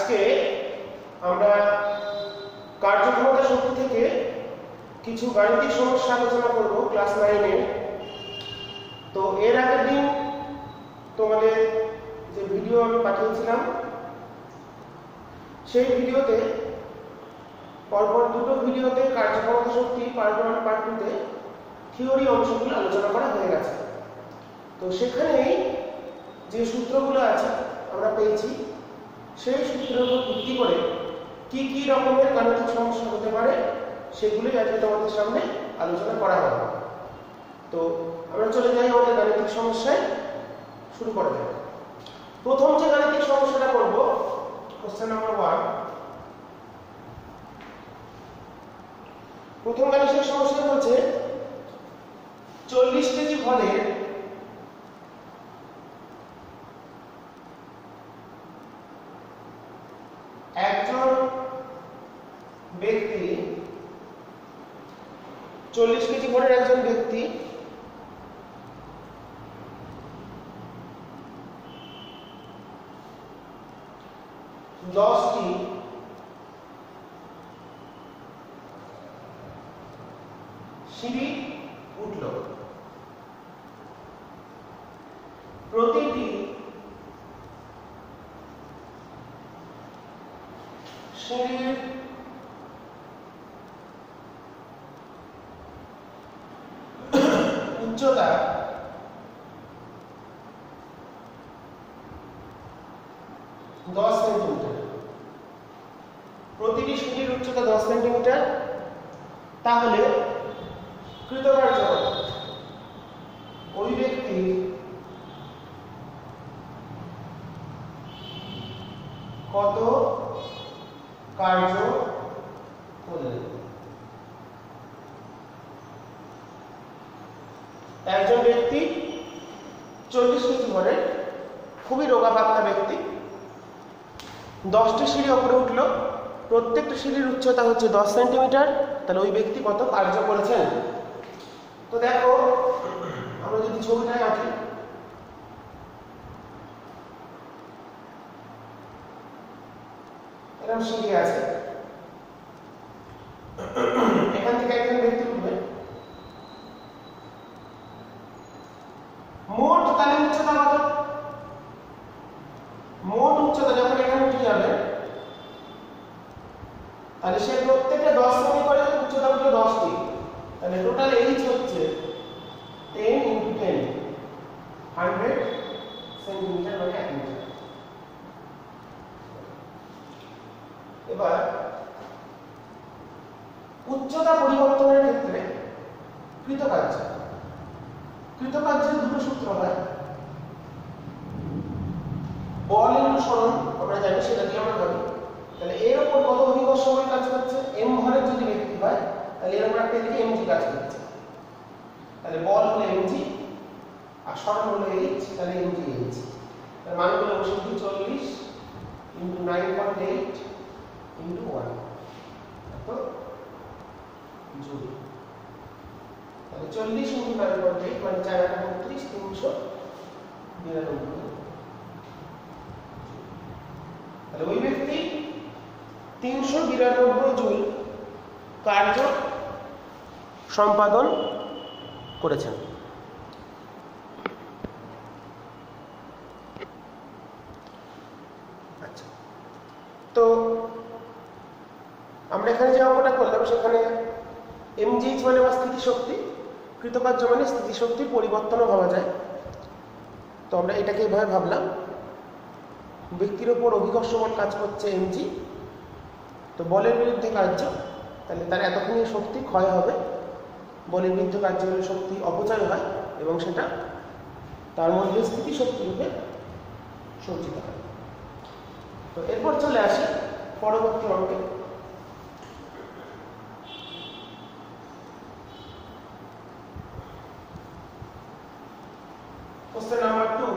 আজকে আমরা কার্যক্ষমতা শক্তি থেকে কিছু গাণিতিক সমস্যা আলোচনা করব ক্লাস 9 এ। তো এর আগের দিন তোমাদের যে ভিডিও আমি পাঠিয়েছিলাম সেই ভিডিওতে পরপর দুটো ভিডিওতে কার্যক্ষমতা শক্তি পার্ট 1 পার্ট 2 তে থিওরি অংশগুলো আলোচনা করা হয়ে গেছে। তো সেখানেই যে সূত্রগুলো আছে আমরা পেয়েছি সেই সূত্রের উপর ভিত্তি করে কি কি রকমের গাণিতিক সমস্যা হতে পারে সেগুলোই আজকে তোমাদের সামনে আলোচনা করা হবে। তো আমরা চলে যাই আমাদের গাণিতিক সমস্যায়, শুরু করা যাক। প্রথম যে গাণিতিক সমস্যাটা করব কোশ্চেন নাম্বার 1। প্রথম গাণিতিক সমস্যা বলছে 40 কেজি ভরের একজন ব্যক্তি 40 কেজি ভরের একজন ব্যক্তি দশটি সিঁড়ি উঠল। প্রতিটি সিঁড়ির উচ্চতা 10 সেন্টিমিটার। প্রতিটি সিঁড়ির উচ্চতা 10 সেন্টিমিটার। তাহলে কৃতকার্য ওই ব্যক্তি কত কার্য করলেন? একজন ব্যক্তি 40 কেজি ভরের খুবই রোগা পাতলা ব্যক্তি 10টি সিঁড়ি উপরে উঠলো। প্রত্যেকটা সিঁড়ির উচ্চতা হচ্ছে 10 সেন্টিমিটার। তাহলে ওই ব্যক্তি কত কার্য করেছেন? তো দেখো আমরা যদি ছবিটায় আঁকি, এরকম সিঁড়ি আছে, এখান থেকে একজন ব্যক্তি উঠবে। মোট তাহলে উচ্চতা কত? মোট উচ্চতা যখন এখানে উঠে যাবে তাহলে সে প্রত্যেকটা 10 সেমি করে উচ্চতা উঠলো 10টি। তাহলে টোটাল এইচ হচ্ছে 10 × 10 100 সেন্টিমিটার মানে 1 মিটার। এবার উচ্চতা পরিবর্তনের ক্ষেত্রে কৃতকার্যের দুটো সূত্র হয়। বল ইনটু সরণ আমরা জানি, সেটা দিয়ে আমরা ভাবি। তাহলে এর উপর কত অধিকর্ষ বল কাজ করছে? m ভরের যদি ব্যক্তি হয় তাহলে এর উপর একটা দিকে mg কাজ করছে। তাহলে বল হলো mg আর সরণ হলো h, তাহলে mg h। তার মানগুলো বসে দিই 40 × 9.8 × 1 তো জুল। তাহলে 40 × 9.8 মানে 4 × 32 392। তাহলে ওই ব্যক্তি 392 জুল কার্য সম্পাদন করেছেন। আচ্ছা, তো আমরা এখানে যে অঙ্কটা করলাম সেখানে mgh মানে স্থিতিশক্তি, কৃতকার্য মানে স্থিতিশক্তির পরিবর্তনও ভাবা যায়। তো আমরা এটাকে এভাবে ভাবলাম, ব্যক্তির ওপর অভিকর্ষ বল কাজ করছে mg, তো বলের বিরুদ্ধে কার্য, তাহলে তার এতখানি শক্তি ক্ষয় হবে। বলের বিরুদ্ধে কার্য হলে শক্তি অপচয় হয় এবং সেটা তার মধ্যে স্থিতিশক্তি রূপে সঞ্চিত হয়। তো এরপর চলে আসি পরবর্তী অঙ্কে। Question number 2।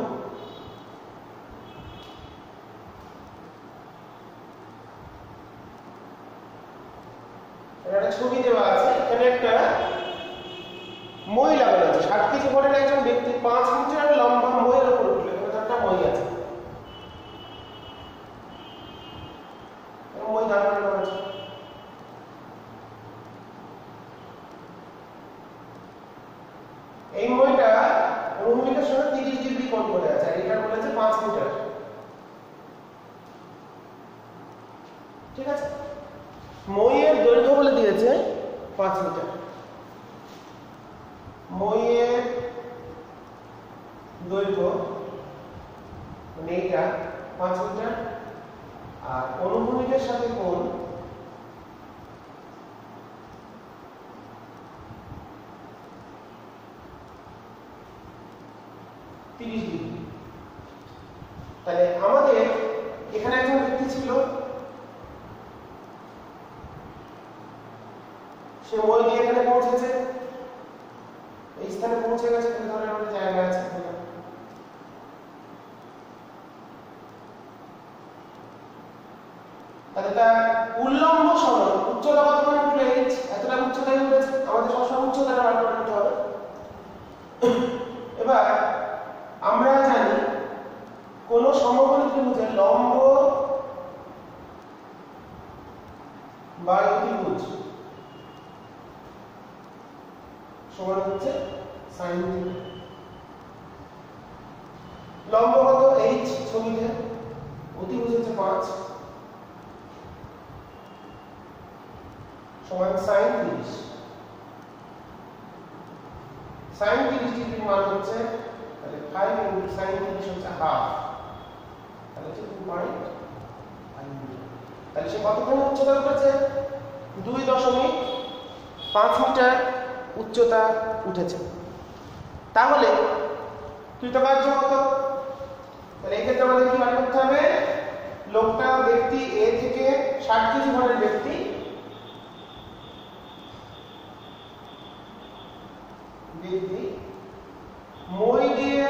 একটা ছবি দেওয়া আছে, এখানে একটা মই লাগানো আছে। 60 কেজি ভরের একজন ব্যক্তি 5 মিটার লম্বা মইয়ের উপর উঠলো। এখানে একটা মই আছে। ঠিক আছে। মইয়ের দৈর্ঘ্য বলে দিয়েছে 5 মিটার। মইয়ের দৈর্ঘ্য মানে এটা 5 মিটার, আর অনুভূমিকের সাথে কোণ 30 ডিগ্রি। তাহলে আমাদের এখানে একজন ব্যক্তি ছিল, সে মই দিয়ে এখানে পৌঁছেছে, এই স্থানে পৌঁছে গেছে, ধরে আমাদের জায়গা আছে। তাহলে তার উল্লম্ব সরণ উচ্চতা কত করে উঠলে এতটা উচ্চতায় উঠেছে, আমাদের সবসময় উচ্চতাটা বার করে নিতে হবে। এবার আমরা জানি কোন সমকোণী ত্রিভুজের লম্ব বা অতিভুজ সমান হচ্ছে sin θ। লম্ব কত h ছবিতে, অতিভুজ হচ্ছে 5 সমান sin 30। sin 30 ডিগ্রির মান হচ্ছে, তাহলে 5 * sin 30 হচ্ছে হাফ, তাহলে হচ্ছে 2.5 মিটার। তাহলে সে কতখানি উচ্চতা উঠেছে? 2.5 মিটার উচ্চতা উঠেছে। তাহলে কৃতকার্য কত? তাহলে এই ক্ষেত্রে আমাদের কি বার করতে হবে? লোকটা ব্যক্তি এ থেকে 60 কেজি ভরের ব্যক্তি মই দিয়ে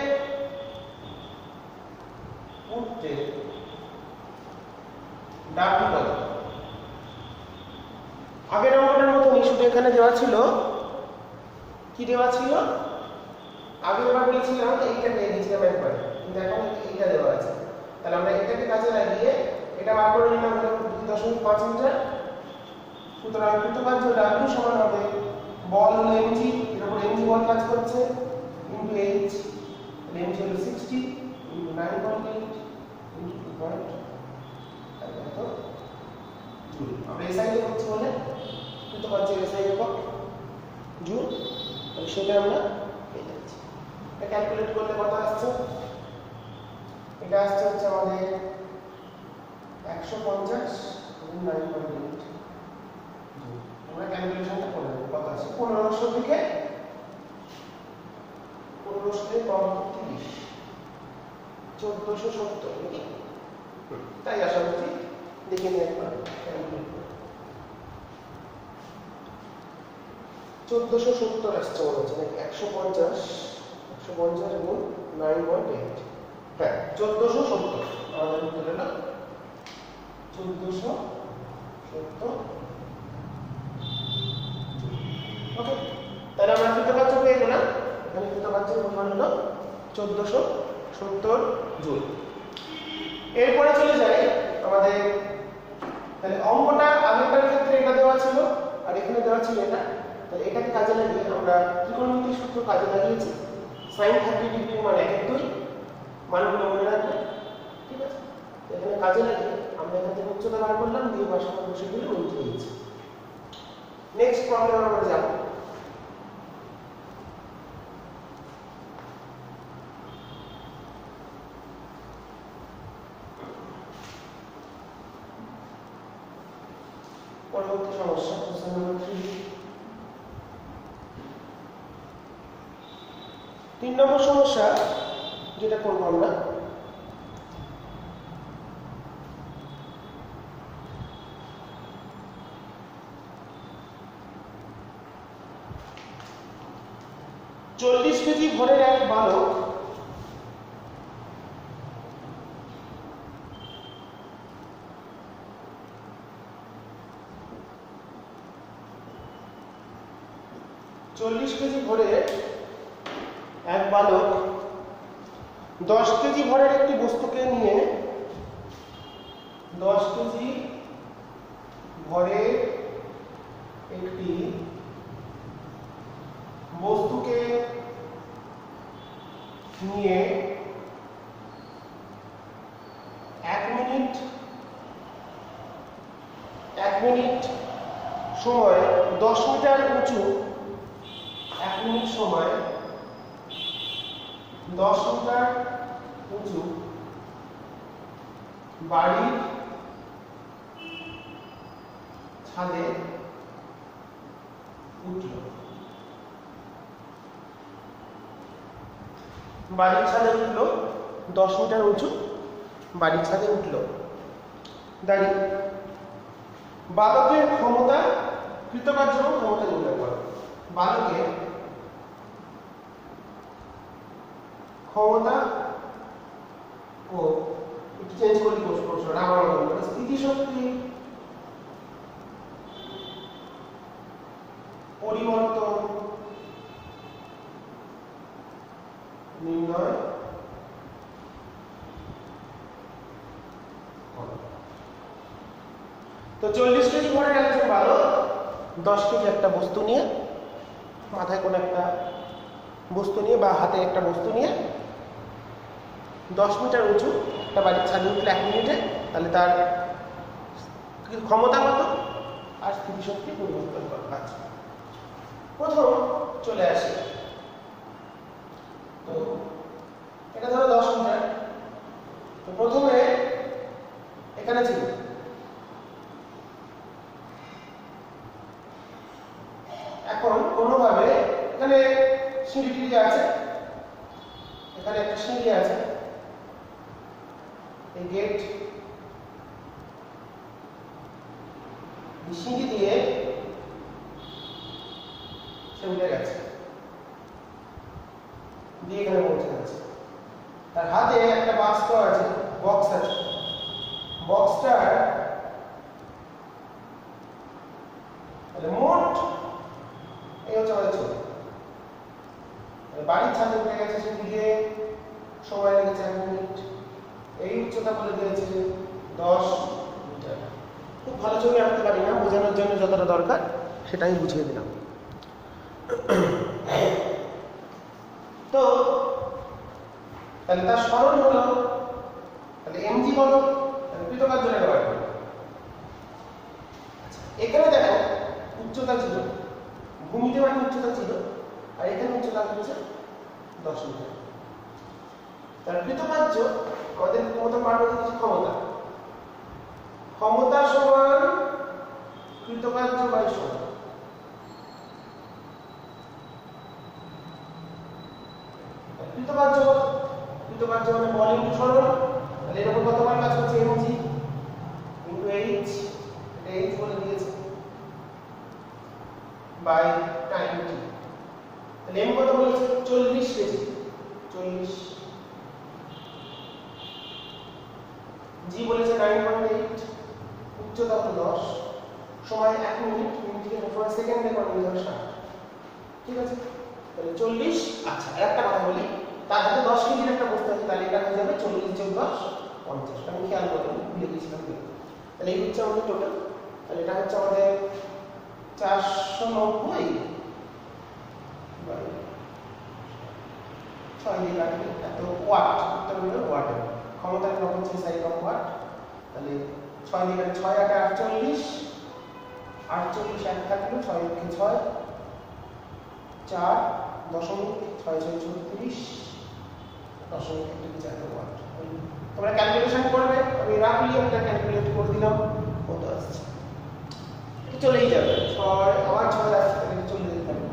উঠতে ডাব্লিউ কত? আগের অঙ্কটার মতনই, শুধু এখানে দেওয়া ছিল, কি দেওয়া ছিল? আগে আমরা বলেছিলাম এইটা পেয়ে গেছিলাম একবার, কিন্তু এখন এইটা দেওয়া আছে। তাহলে আমরা এটাকে কাজে লাগিয়ে এটা বার করে নিলাম, হলো 2.5 মিটার। সুতরাং কৃতকার্য ডাব্লিউ সমান হবে, বল হলো mg, এর উপর mg বল কাজ করছে, ইনটু h, তাহলে mg হলো 60 ইনটু 9.8 ইনটু 2.5, তাহলে কত জুল। আমরা এসআই এ করছি বলে কৃতকার্য এসআই একক জুল, তাহলে সেটা আমরা পেয়ে যাচ্ছি। এটা ক্যালকুলেট করলে কত আসছে? এটা আসছে হচ্ছে আমাদের 150 × 9.8। আমরা ক্যালকুলেশনটা করে নেব, কত আছে? 1500 থেকে কম 30, 1470 নাকি? তাই আশা করছি, দেখে নিয়ে একবার ক্যালকুলেট করে। 1470 আসছে মনে হচ্ছে নাকি? 150 × 9.8, হ্যাঁ 1470 আমাদের উত্তর হলো 1470। ওকে, তাহলে আমরা কৃতকার্য পেয়ে গেলাম। এখানে কৃতকার্যের পরিমাণ হলো 1470 জুল। এরপরে চলে যাই আমাদের, তাহলে অঙ্কটা আগেরটার ক্ষেত্রে এটা দেওয়া ছিল আর এখানে দেওয়া ছিল এটা। তাহলে এটাকে কাজে লাগিয়ে আমরা ত্রিকোণমিতির সূত্র কাজে লাগিয়েছি। sin 30 ডিগ্রির মান 1/2, মানগুলো মনে রাখবে, ঠিক আছে? এখানে কাজে লাগিয়ে আমরা এখান থেকে উচ্চতা বার করলাম, দিয়ে ভারসাম্য বসে দিলে উল্টে হয়েছে। নেক্সট প্রবলেম আমরা যাব। পরবর্তী সমস্যা, কোশ্চেন নম্বর 3 নম্বর সমস্যা যেটা করব আমরা, চল্লিশ কেজি ভরের এক বালক এক বালক 10 কেজি ভরের একটি বস্তুকে নিয়ে 10 কেজি ভরের একটি বস্তুকে নিয়ে 1 মিনিট 1 মিনিট সময় 10 মিটার উঁচু, 1 মিনিট সময় 10 মিটার উঁচু বাড়ির ছাদে উঠল। বাড়ির ছাদে উঠলো, 10 মিটার উঁচু বাড়ির ছাদে উঠলো। দাঁড়িয়ে বালকের ক্ষমতা, কৃতকার্য ক্ষমতা নির্ণয় করো। বালকের ক্ষমতা ও একটু চেঞ্জ করি প্রশ্নটা আমার মনে স্থিতিশক্তি পরিবর্তন নির্ণয় করো। তো 40 কেজি ভরের একজন বালক 10 কেজি একটা বস্তু নিয়ে, মাথায় কোনো একটা বস্তু নিয়ে বা হাতে একটা বস্তু নিয়ে 10 মিটার উঁচু একটা বাড়ির ছাদে উঠলে 1 মিনিটে, তাহলে তার ক্ষমতা কত আর স্থিতিশক্তি পরিবর্তন করা। আচ্ছা, প্রথম চলে আসে, তো এটা ধরো 10 মিটার। তো প্রথমে এখানে ছিল এখন কোনোভাবে এখানে সিঁড়ি টিড়ি আছে, এখানে একটা সিঁড়ি আছে, এই গেট, সিঁড়ি দিয়ে সে উঠে গেছে, দিয়ে এখানে পৌঁছে গেছে। তার হাতে একটা বক্স আছে, বক্সটার তাহলে মোট এই হচ্ছে আমাদের ছবি। বাড়ির ছাদে উঠে গেছে, সে দিয়ে সময় লেগেছে 1 মিনিট। এই উচ্চতা বলে দিয়েছে 10 মিটার। খুব ভালো ছবি আঁকতে পারি না, বোঝানোর জন্য যতটা দরকার সেটাই বুঝিয়ে দিলাম। তো তাহলে তার সরণ হলো, তাহলে এমজি কত, কৃতকার্য ব্যবহার করি। এখানে দেখো উচ্চতা ছিল, ভূমিতে মানে উচ্চতা ছিল, আর এখানে উচ্চতা হচ্ছে 10 মিটার। তার কৃতকার্য আমাদের ক্ষমতা পার হতে হচ্ছে ক্ষমতা সমান কৃতকার্য বাই সময়। কৃতকার্য মানে বল ইনটু সরণ, তাহলে এর উপর কতবার কাজ করছে এমজি ইনটু এইচ, এটা এইচ বলে দিয়েছে, বাই টাইম টি। তাহলে এম কত বলেছে 40 কেজি, 40, জি বলেছে 9.8, উচ্চতা হলো 10, সময় 1 মিনিট, মিনিটকে সময় সেকেন্ডে কনভার্ট করে 60। ঠিক আছে, তাহলে 40। আচ্ছা, একটা কথা বলি, তার হাতে 10 কেজির একটা বস্তু আছে, তাহলে এটা হয়ে যাবে 40 যোগ 10 50। আমি খেয়াল করিনি, ভুলে গেছিলাম। তাহলে এই হচ্ছে আমাদের টোটাল। তাহলে এটা হচ্ছে আমাদের 490 বাই 6 দিয়ে কাটলে এত ওয়াট, উত্তর হলো ওয়াট। ক্ষমতার ক্রম হচ্ছে সাইড অফ ওয়াট। তাহলে 6 দিয়ে কাটলে 6 8 48, 48 এক থাকলো, 6 কে 6, 4.66636 দশমিক একটা 4 ওয়াট। তোমরা ক্যালকুলেশন করবে, আমি রাফলি একটা ক্যালকুলেট করে দিলাম কত আসছে। এটা চলেই যাবে, 6 আবার 6 আসছে, তাহলে চলে যেতে হবে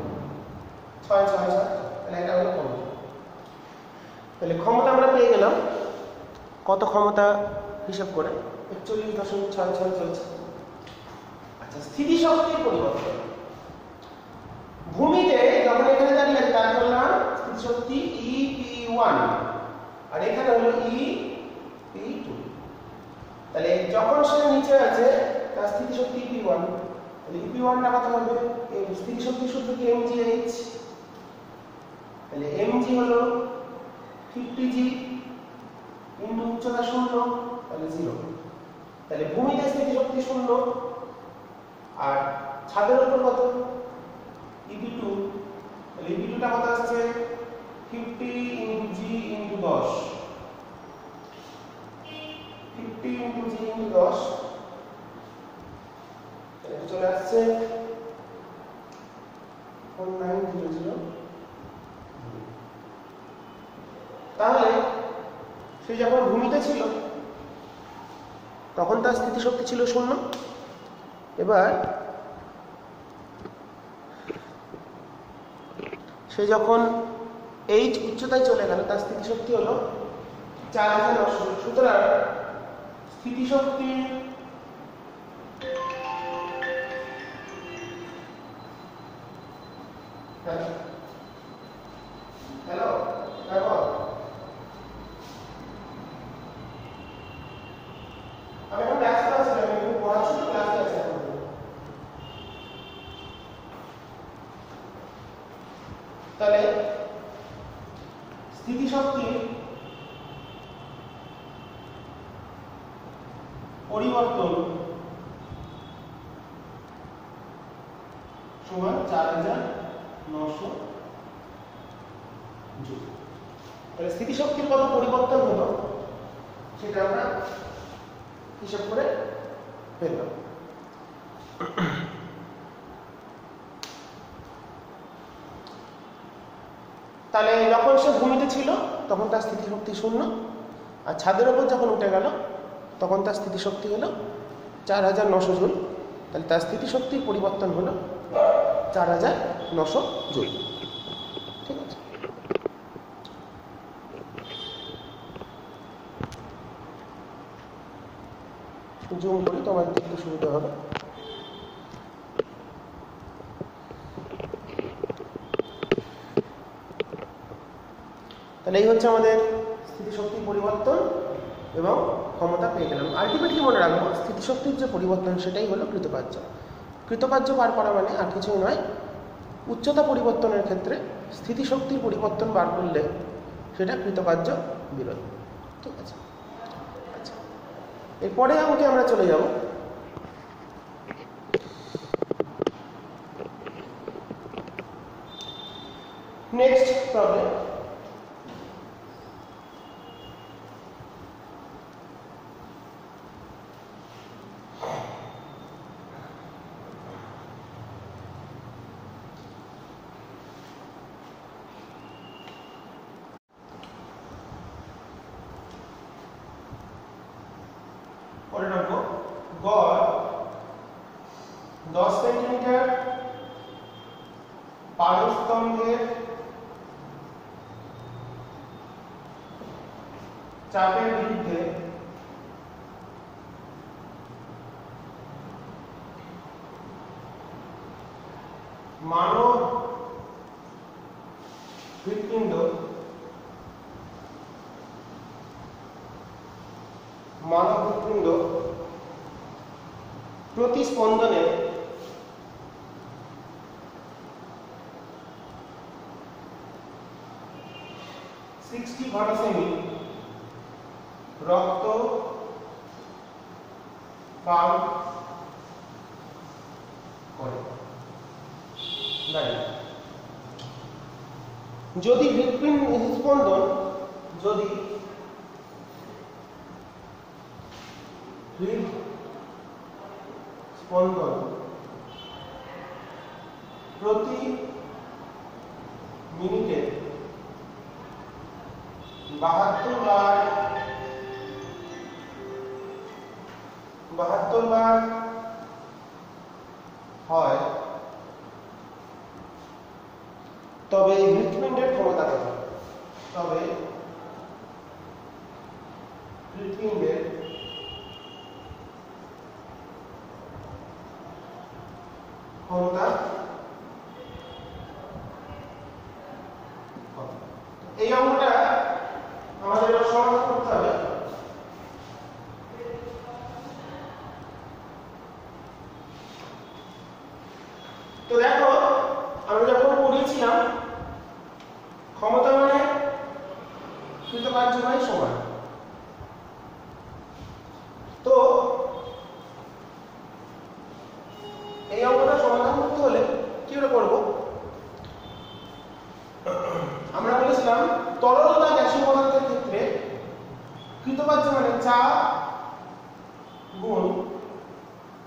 6 6 6, তাহলে এটা হলো ক্ষমতা। তাহলে ক্ষমতা আমরা পেয়ে গেলাম, কত ক্ষমতা হিসাব করে 41.66 চলছে। আচ্ছা, স্থিতিশক্তির পরিবর্তন ভূমিতে যখন এখানে দাঁড়িয়ে আছে তার করলাম স্থিতিশক্তি EP1, আর এখানে হলো EP2। তাহলে যখন সে নিচে আছে তার স্থিতিশক্তি EP1, তাহলে EP1 টা কত হবে, এই স্থিতিশক্তি সূত্র কি mgh, তাহলে mg হলো 50g ইনটু উচ্চতা 0, তাহলে 0। তাহলে ভূমিতে স্থিতিশক্তি 0, আর ছাদের উপর কত EP2, তাহলে EP2 টা কত আসছে 50 into g into 10, 50 into g into 10, চলে আসছে 4900। তাহলে সে যখন ভূমিতে ছিল তখন তার স্থিতিশক্তি ছিল 0। এবার সে যখন এইচ উচ্চতায় চলে গেল তার স্থিতিশক্তি হলো 4900। সুতরাং স্থিতিশক্তি হ্যালো আমি এখন ব্যস্ত আছি, আমি এখন পড়াচ্ছি, ক্লাসে আছি। তাহলে স্থিতিশক্তির পরিবর্তন সমান 4900 জুল। তাহলে স্থিতিশক্তির কত পরিবর্তন হলো সেটা আমরা হিসাব করে পেলাম। তাহলে যখন সে ভূমিতে ছিল তখন তার স্থিতিশক্তি 0, আর ছাদের উপর যখন উঠে গেল তখন তার স্থিতিশক্তি হলো 4900 জুল। তাহলে তার স্থিতিশক্তির পরিবর্তন হলো 4900 জুল। ঠিক আছে। জুম করি, তোমার দেখতে সুবিধা হবে। তাহলে এই হচ্ছে আমাদের স্থিতিশক্তির পরিবর্তন এবং ক্ষমতা পেয়ে গেলাম। আলটিমেটলি মনে রাখবো স্থিতিশক্তির যে পরিবর্তন সেটাই হলো কৃতকার্য। কৃতকার্য বার করা মানে আর কিছুই নয়, উচ্চতা পরিবর্তনের ক্ষেত্রে স্থিতিশক্তির পরিবর্তন বার করলে সেটা কৃতকার্য বিরোধ। ঠিক আছে। আচ্ছা, এরপরে অঙ্কে আমরা চলে যাব। Next problem. গড় 10 সেন্টিমিটার পারস্তম্ভের চাপের বিরুদ্ধে মানব হৃৎপিণ্ড প্রতি স্পন্দনে 60 ঘনসেমি রক্ত পাম্প করে। যদি হৃৎস্পন্দন প্রতি মিনিটে 72 বার হয়, তবে হৃৎপিণ্ডের ক্ষমতা কত? তবে হৃৎপিণ্ডের ক্ষমতা এই অঙ্কটা আমাদের সমাধান করতে হবে। তো দেখো, আমরা যখন পড়িয়েছিলাম ক্ষমতা মানে কৃতকার্য বাই সময়। তো এই অঙ্কটা সমাধান করতে হলে কি করে করব? আমরা বলেছিলাম তরল বা গ্যাসীয় পদার্থের ক্ষেত্রে কৃতকার্য মানে চাপ গুণ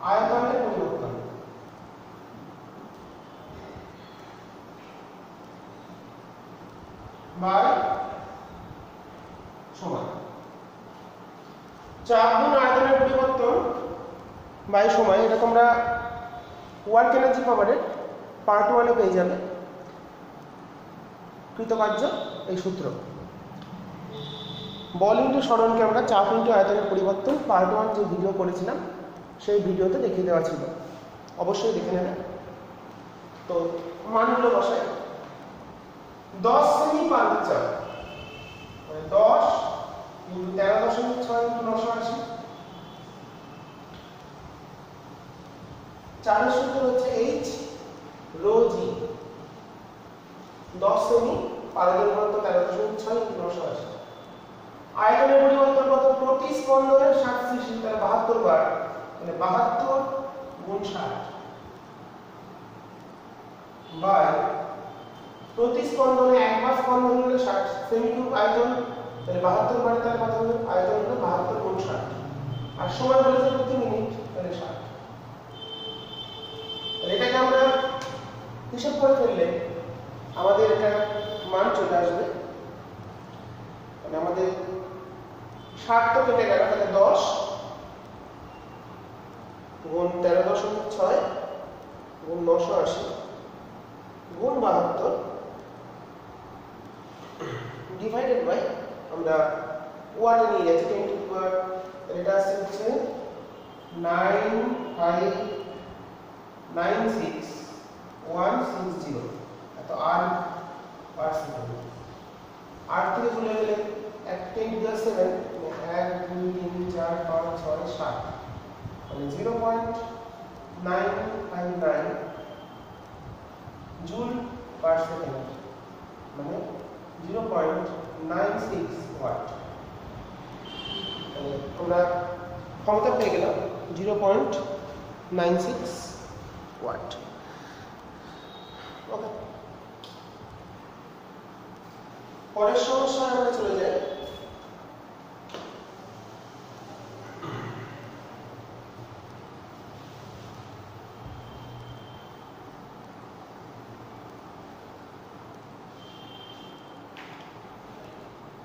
আয়তনের পরিবর্তন। বাই সমান চাপ গুণ আয়তনের পরিবর্তন বাই সময়। এটা তোমরা ওয়ার্ক এনার্জি পাওয়ারের পার্ট 1 এ পেয়ে যাবে। কৃতকার্য এই সূত্র, বল ইন্টু সরণকে আমরা চাপ ইন্টু আয়তনের পরিবর্তন পার্ট 1 যে ভিডিও করেছিলাম সেই ভিডিওতে দেখিয়ে দেওয়া ছিল, অবশ্যই দেখে নেবে। তো মানগুলো বসাই। 10 সেমি পাল্ট চাপ মানে 10 ইন্টু 13.6 ইন্টু 980। চারের সূত্র হচ্ছে H রো জি। 10 সেমি পাল্টের ঘনত্ব 13.6 ইন্টু 980। আয়তনের পরিবর্তন কত? প্রতি স্পন্দনের 60 সিসি, তার 72 বার, মানে 72 গুণ 60 বাই প্রতি স্পন্দনে একবার স্পন্দন হলে 60 সেমি কিউব আয়তন, তাহলে 72 বারে তার কত হবে? আয়তন হলো 72 গুণ 60 আর সময় বলেছে প্রতি মিনিট, তাহলে 60। তাহলে এটাকে আমরা হিসাব করে ফেললে আমাদের এটা মান চলে আসবে। মানে আমাদের 60 তো কেটে গেল, তাহলে 10 গুণ 13.6 গুণ 980 গুণ 72 ডিভাইডেড বাই আমরা ওয়াটে নিয়ে যাচ্ছি 10 টু দি পাওয়ার, এটা আসছে হচ্ছে 9596160 এত আর পার সেকেন্ড। 8 থেকে চলে গেলে 1 10 টু দি 7 1 2 3 4 5 6 7 মানে 0.959 জুল পার সেকেন্ড মানে 0.96 ওয়াট। আমরা ক্ষমতা পেয়ে গেলাম 0.96 ওয়াট। ওকে, পরের সমস্যায় আমরা চলে যাই।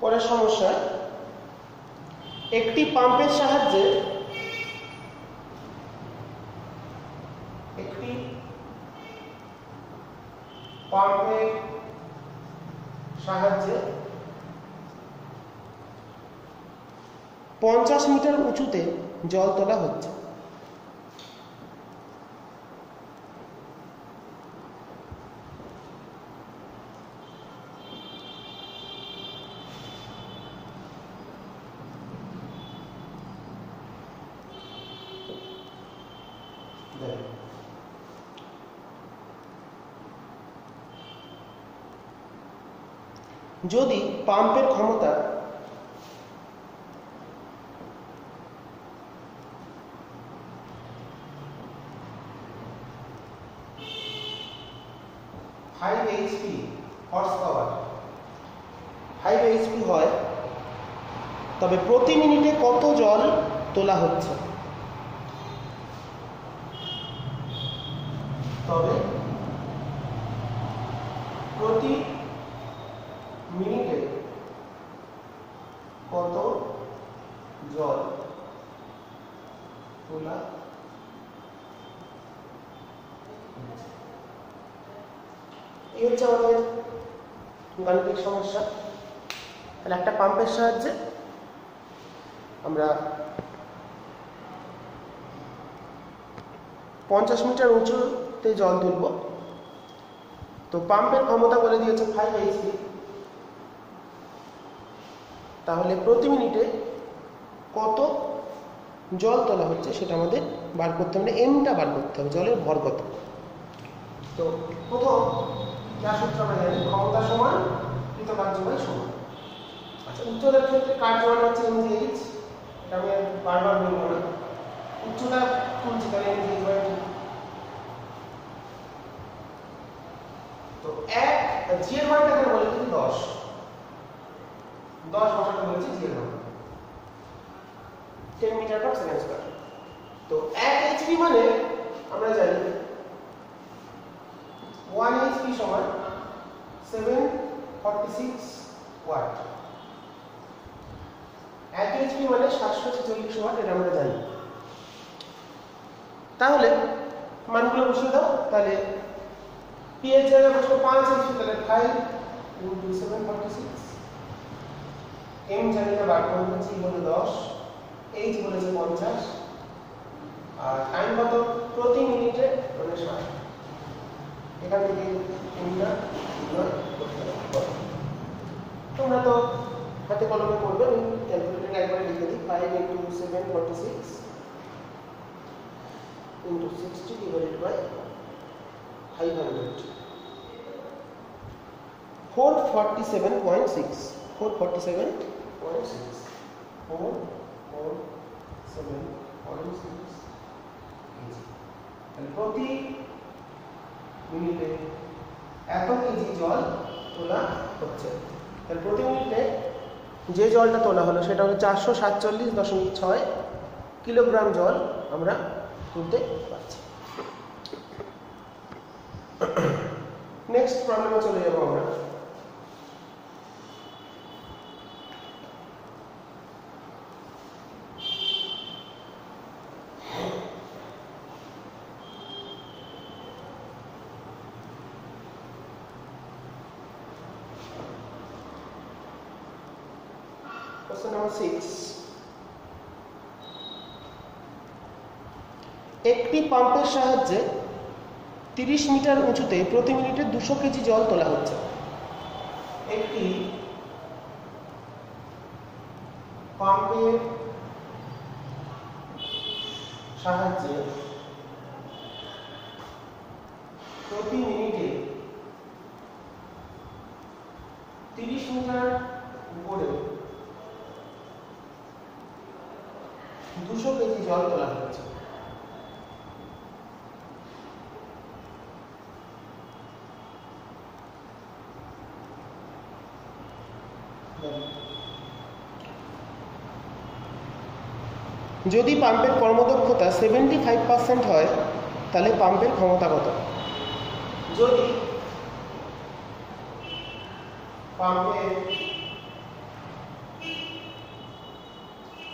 পরের সমস্যায় একটি পাম্পের সাহায্যে সাহায্যে 50 মিটার উঁচুতে জল তোলা হচ্ছে। যদি পাম্পের ক্ষমতা 5 HP হর্স পাওয়ার 5 HP হয়, তবে প্রতি মিনিটে কত জল তোলা হচ্ছে? তবে প্রতি মিনিটে কত জল তোলা এই হচ্ছে আমাদের গাণিতিক সমস্যা। তাহলে একটা পাম্পের সাহায্যে আমরা 50 মিটার উঁচুতে জল তুলব। তো পাম্পের ক্ষমতা বলে দিয়েছে 5 HP, তাহলে প্রতি মিনিটে কত জল তোলা হচ্ছে সেটা আমাদের বার করতে হবে, এমটা বার করতে হবে, জলের ভর কত। তো প্রথম যা সূত্র আমরা জানি, ক্ষমতা সমান কৃতকার্য বাই সময়। আচ্ছা, উচ্চতার ক্ষেত্রে কার্য মান হচ্ছে mgh, এটা আমি বারবার বলবো না, উচ্চতা তুলছি তাহলে mgh বাই 2। তো এক জি এর মানটা এখানে বলে দিচ্ছি 10 বসাতে বলেছি জি এর মান 10 মিটার পার সেকেন্ড স্কয়ার। তো 1 এইচপি মানে আমরা জানি 1 HP সমান 746 ওয়াট। 1 এইচপি মানে 746 ওয়াট, এটা আমরা জানি। তাহলে মানগুলো বসিয়ে দাও। তাহলে পি এর জায়গায় বসলো 5 এইচপি, তাহলে 5 × 746। এম জানি না, বার করে নিচ্ছি, বলে 10, এইচ বলেছে 50, আর টাইম কত প্রতি মিনিটে মানে 60। এখান থেকে এমটা তোমরা তো হাতে কলমে করবে, আমি ক্যালকুলেটরে একবারে লিখে দিই। 5 × 746 × 60 divided by 500, 447.6, 447.6 প্রতি মিনিটে এত কেজি জল তোলা হচ্ছে। তাহলে প্রতি মিনিটে যে জলটা তোলা হলো সেটা হলো 447.6 কিলোগ্রাম জল আমরা তুলতে পারছি। নেক্সট প্রবলেমে চলে যাবো আমরা। Question number 6. একটি পাম্পের সাহায্যে 30 মিটার উঁচুতে প্রতি মিনিটে 200 কেজি জল তোলা হচ্ছে। একটি পাম্পের সাহায্যে প্রতি মিনিটে 30 মিটার উপরে 200 কেজি জল তোলা হচ্ছে। যদি পাম্পের কর্মদক্ষতা 75% হয় তাহলে পাম্পের ক্ষমতা কত? যদি পাম্পের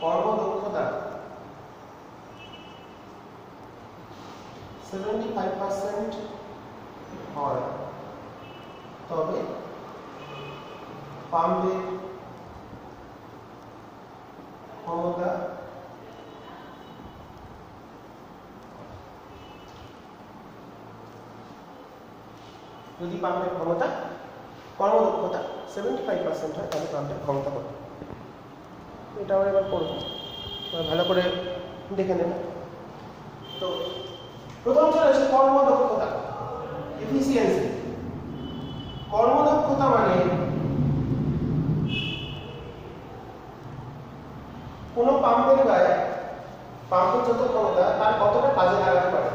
কর্মদক্ষতা 75% হয় তবে পাম্পের ক্ষমতা যদি পাম্পের ক্ষমতা কর্মদক্ষতা 75% হয় তাহলে পাম্পের ক্ষমতা কত? এটা আমরা এবার করবো, ভালো করে দেখে নেব। তো প্রথম চলে আসে কর্মদক্ষতা, এফিসিয়েন্সি। কর্মদক্ষতা মানে কোন পাম্পের গায়ে পাম্পের যত ক্ষমতা তার কতটা কাজে লাগাতে পারে,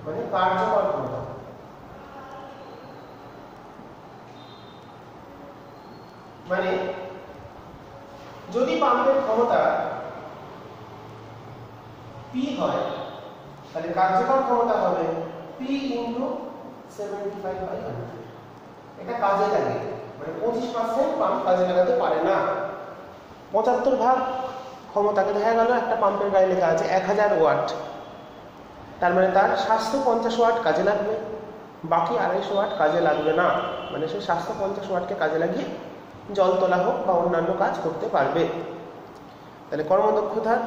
মানে কার্যকর ক্ষমতা। মানে যদি পাম্পের ক্ষমতা P হয় তাহলে কার্যকর ক্ষমতা হবে P × 75/100। এটা কাজে লাগে, মানে 25% পাম্প কাজে লাগাতে পারে না। 75 ভাগ ক্ষমতাকে দেখা গেল একটা পাম্পের গায়ে লেখা আছে 1000 ওয়াট, তার মানে তার 750 ওয়াট কাজে লাগবে, বাকি 250 ওয়াট কাজে লাগবে না। মানে সে 750 ওয়াটকে কাজে লাগিয়ে জল তোলা হোক বা অন্যান্য কাজ করতে পারবে। তাহলে কর্মদক্ষতার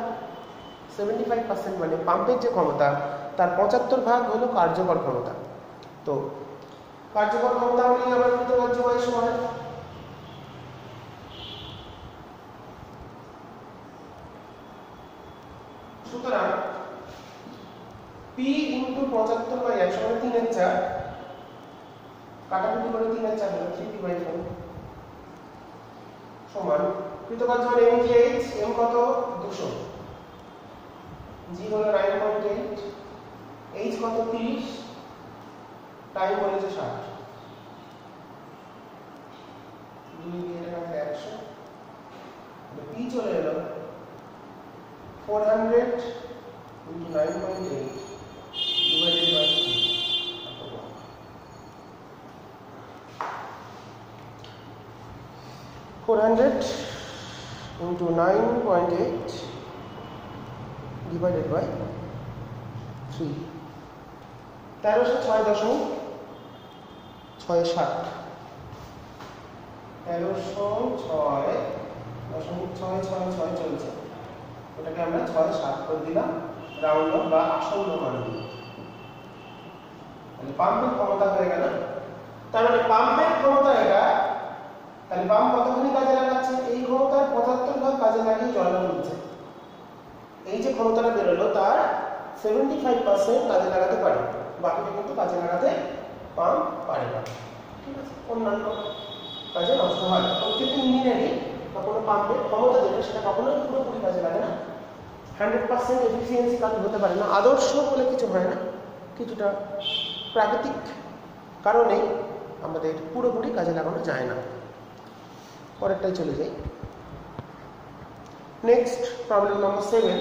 75% মানে পাম্পের যে ক্ষমতা তার 75 ভাগ হলো কার্যকর ক্ষমতা। তো কার্যকর ক্ষমতা হলে আমরা কৃতকার্য বায়ু সমান সুতরাং P × 75/100 মানে 3/4, কাটাকুটি করে 3/4 হলো 3p/4 সমান কৃতকার্য মানে mgh, m কত 200, g হলো 9.8, h কত 30, টাইম বলেছে 60, 2 দিয়ে এখানে 100, p চলে এলো 400 × 9.8 divided by 3। 400 into 9.8 divided by 3, 1306.67 1306.666 চলছে। ওটাকে আমরা 6.7 করে দিলাম, রাউন্ড অফ বা আসন্ন মান দিলাম। তাহলে পাম্পের ক্ষমতা হয়ে গেল, তার মানে পাম্পের ক্ষমতা এটা। তাহলে পাম্প কতখানি কাজে লাগাচ্ছে? এই ক্ষমতার 75 ভাগ কাজে লাগিয়ে জলটা নিচ্ছে। এই যে ক্ষমতাটা বেরোলো তার 75% কাজে লাগাতে পারে, বাকিটা কিন্তু কাজে লাগাতে পাম্প পারে না। ঠিক আছে, অন্যান্য কাজে নষ্ট হয়। প্রত্যেকটা ইঞ্জিনিয়ারিং বা কোনো পাম্পের ক্ষমতা যেটা সেটা কখনোই পুরোপুরি কাজে লাগে না, 100% এফিসিয়েন্সি কাজ হতে পারে না। আদর্শ বলে কিছু হয় না, কিছুটা প্রাকৃতিক কারণে আমাদের পুরোপুরি কাজে লাগানো যায় না। পরেরটাই চলে যাই। নেক্সট প্রবলেম নম্বর 7।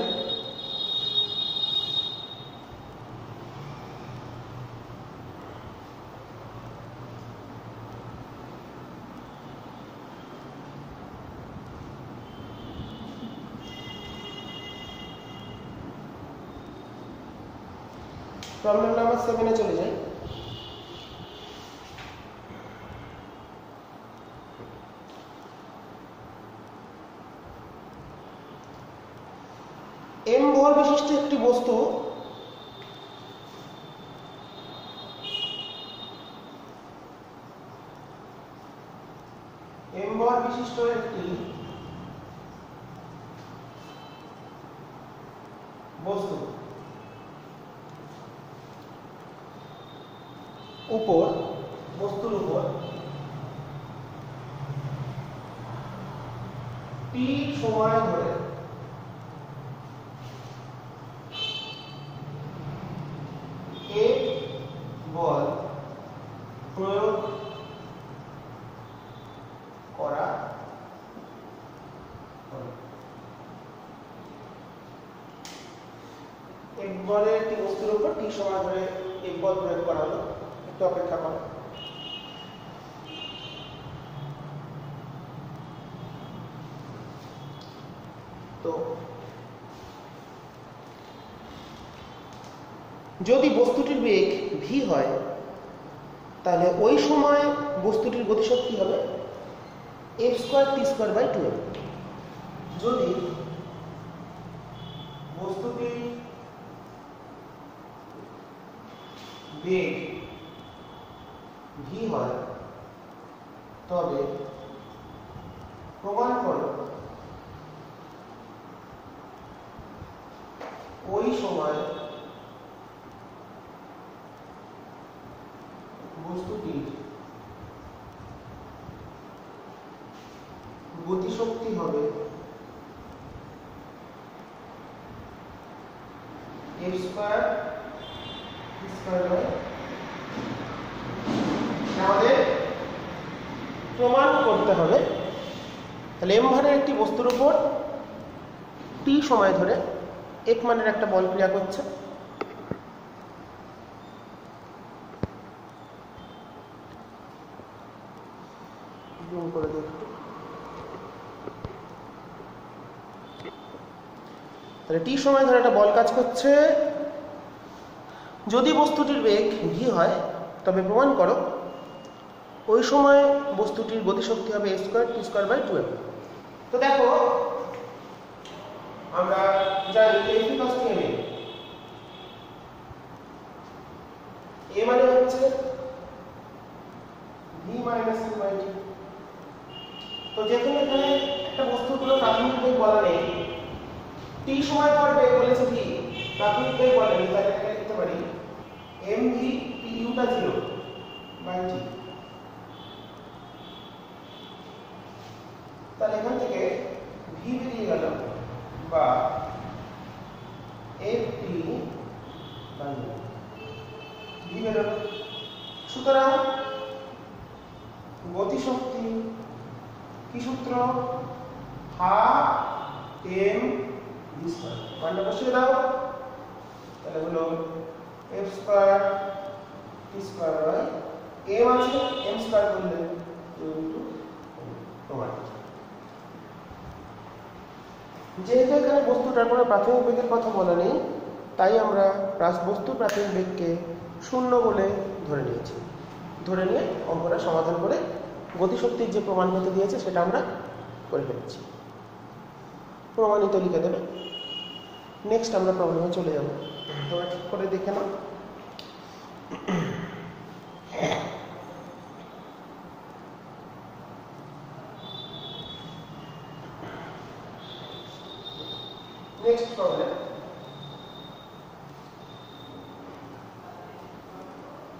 প্রবলেম নাম্বার 7 এ চলে যাই। m ভর বিশিষ্ট একটি বস্তু m ভর বিশিষ্ট একটি বস্তু বস্তুর উপর t সময় ধরে এক বল প্রয়োগ করা হলো। এক বলে একটি বস্তুর উপর t সময় ধরে এক বল প্রয়োগ করা হলো। একটু অপেক্ষা করো। তো যদি বস্তুটির বেগ v হয় তাহলে ওই সময় বস্তুটির গতিশক্তি হবে f²t²/2m। যদি বস্তুটির বেগ v হয় তবে প্রমাণ করো ওই সময় বস্তুটির গতিশক্তি হবে f²t²/2। আমাদের প্রমাণ করতে হবে। তাহলে m ভরের একটি বস্তুর উপর t সময় ধরে এক মানের একটা বল ক্রিয়া করছে। জুম করে দিই একটু। তাহলে t সময় ধরে একটা বল কাজ করছে। যদি বস্তুটির বেগ v হয় তবে প্রমাণ করো ওই সময় বস্তুটির গতিশক্তি হবে f²t²/2m। তো দেখো আমরা জানি a মানে হচ্ছে v - m/t। তো যেখানে এখানে একটা বস্তুর কোনো প্রাথমিক বেগ বলা নেই, t সময় পর বেগ বলেছে v, প্রাথমিক বেগ বলা নেই, তাহলে এটা লিখতে পারি mv tu টা 0/t। তাহলে এখান থেকে v বেরিয়ে গেল বা ft v বেরোল। সুতরাং গতিশক্তি কি সূত্র? 12mv²। মানটা বসিয়ে দাও। তাহলে হলো f²t²/m আছে, m² করলে 2 * প্রমাণ। যেহেতু এখানে বস্তুটার কোনো প্রাথমিক বেগের কথা বলা নেই, তাই আমরা বস্তুর প্রাথমিক বেগকে 0 বলে ধরে নিয়েছি। ধরে নিয়ে অঙ্কটা সমাধান করে গতিশক্তির যে প্রমাণ করতে দিয়েছে সেটা আমরা করে ফেলেছি। প্রমাণিত লিখে দেবে। নেক্সট আমরা প্রবলেমে চলে যাব। তোমরা ঠিক করে দেখে নাও। Next problem.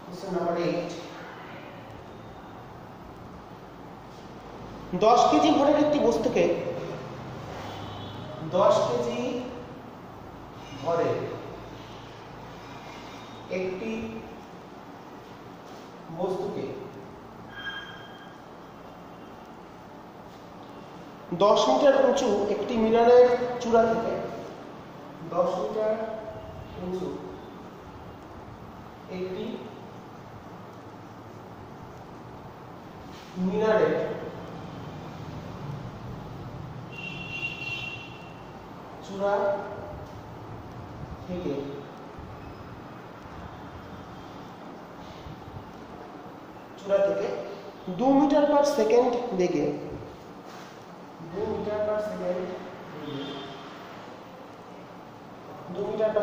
Question number 8. 10 KG ভরের একটি বস্তুকে 10 কেজি ভরের একটি বস্তুকে 10 মিটার উঁচু একটি মিনারের চূড়া থেকে 10 মিটার উঁচু একটি মিনারের চূড়া থেকে 2 মিটার পার সেকেন্ড বেগে 2 মিটার পার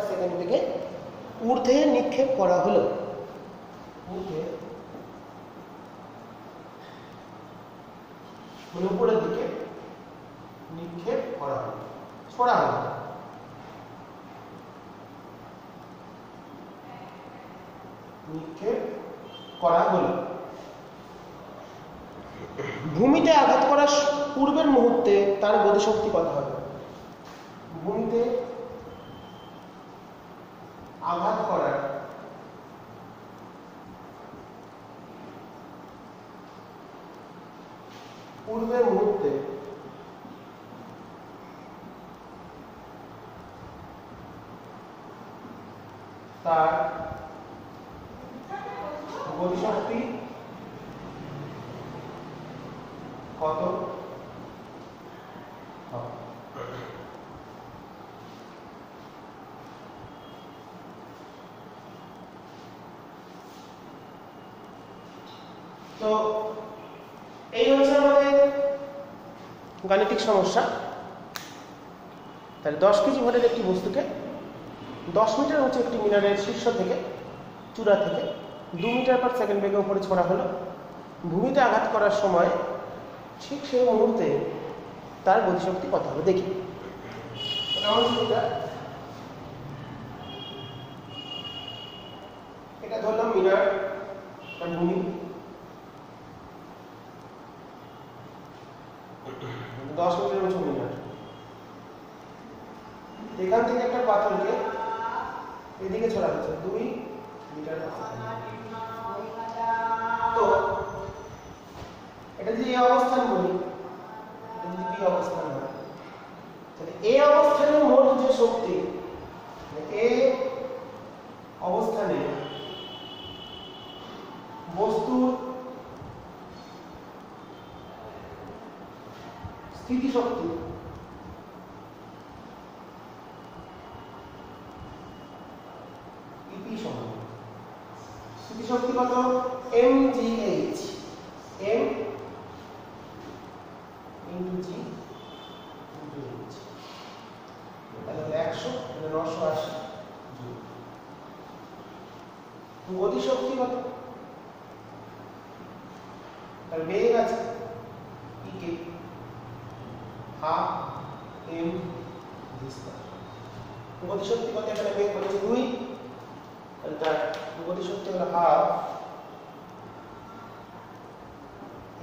সেকেন্ড বেগে ঊর্ধ্বে নিক্ষেপ করা হলো। ঊর্ধ্বে মানে উপরের দিকে নিক্ষেপ করা হলো, ছোড়া হলো। নিক্ষেপ করা হলো। ভূমিতে আঘাত করার পূর্বের মুহূর্তে তার গতিশক্তি কত হবে? ভূমিতে আঘাত করার পূর্বের মুহূর্তে তার গতিশক্তি কত হবে? তো এই হচ্ছে আমাদের গাণিতিক সমস্যা। তাহলে 10 কেজি ভরের একটি বস্তুকে 10 মিটার উঁচু একটি মিনারের শীর্ষ থেকে চূড়া থেকে 2 মিটার পার সেকেন্ড বেগে উপরে ছোড়া হলো। ভূমিতে আঘাত করার সময় ঠিক সেই মুহূর্তে তার গতিশক্তি কত হবে দেখি। এটা ধরলাম মিনার, ভূমি 10 মিটার উঁচু মিনার। এখান থেকে একটা পাথরকে এদিকে ছড়া হচ্ছে 2 মিটার। তো এটা যদি এই অবস্থান বলি, যদি বি অবস্থান হয়, তাহলে এই অবস্থানে মোট যে শক্তি, এই অবস্থানে বস্তুর স্থিতিশক্তি ইপি সমান স্থিতিশক্তি কত? mgh, m into g into h, তাহলে 100 980 জুল। তো গতিশক্তি কত? তাহলে বেগ আছে কে হাফ m v স্কয়ার। গতিশক্তি কত? এখানে বেগ বলেছে 2, তাহলে তার গতিশক্তি হলো হাফ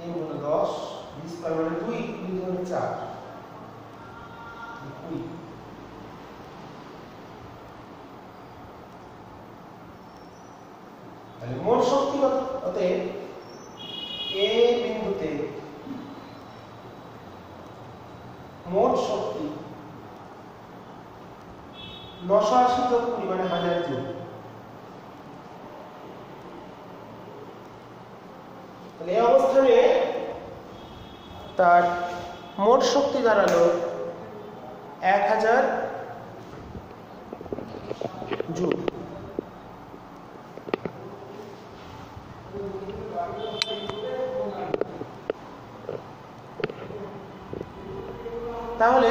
m হলো 10, v স্কয়ার মানে 2, 2 হলো 4, 20। তাহলে মোট শক্তি কত? অতএব এ বিন্দুতে মোট শক্তি 980 যোগ 20 মানে 1000 জুল। তাহলে এই অবস্থানে তার মোট শক্তি দাঁড়ালো 1000 জুল। তাহলে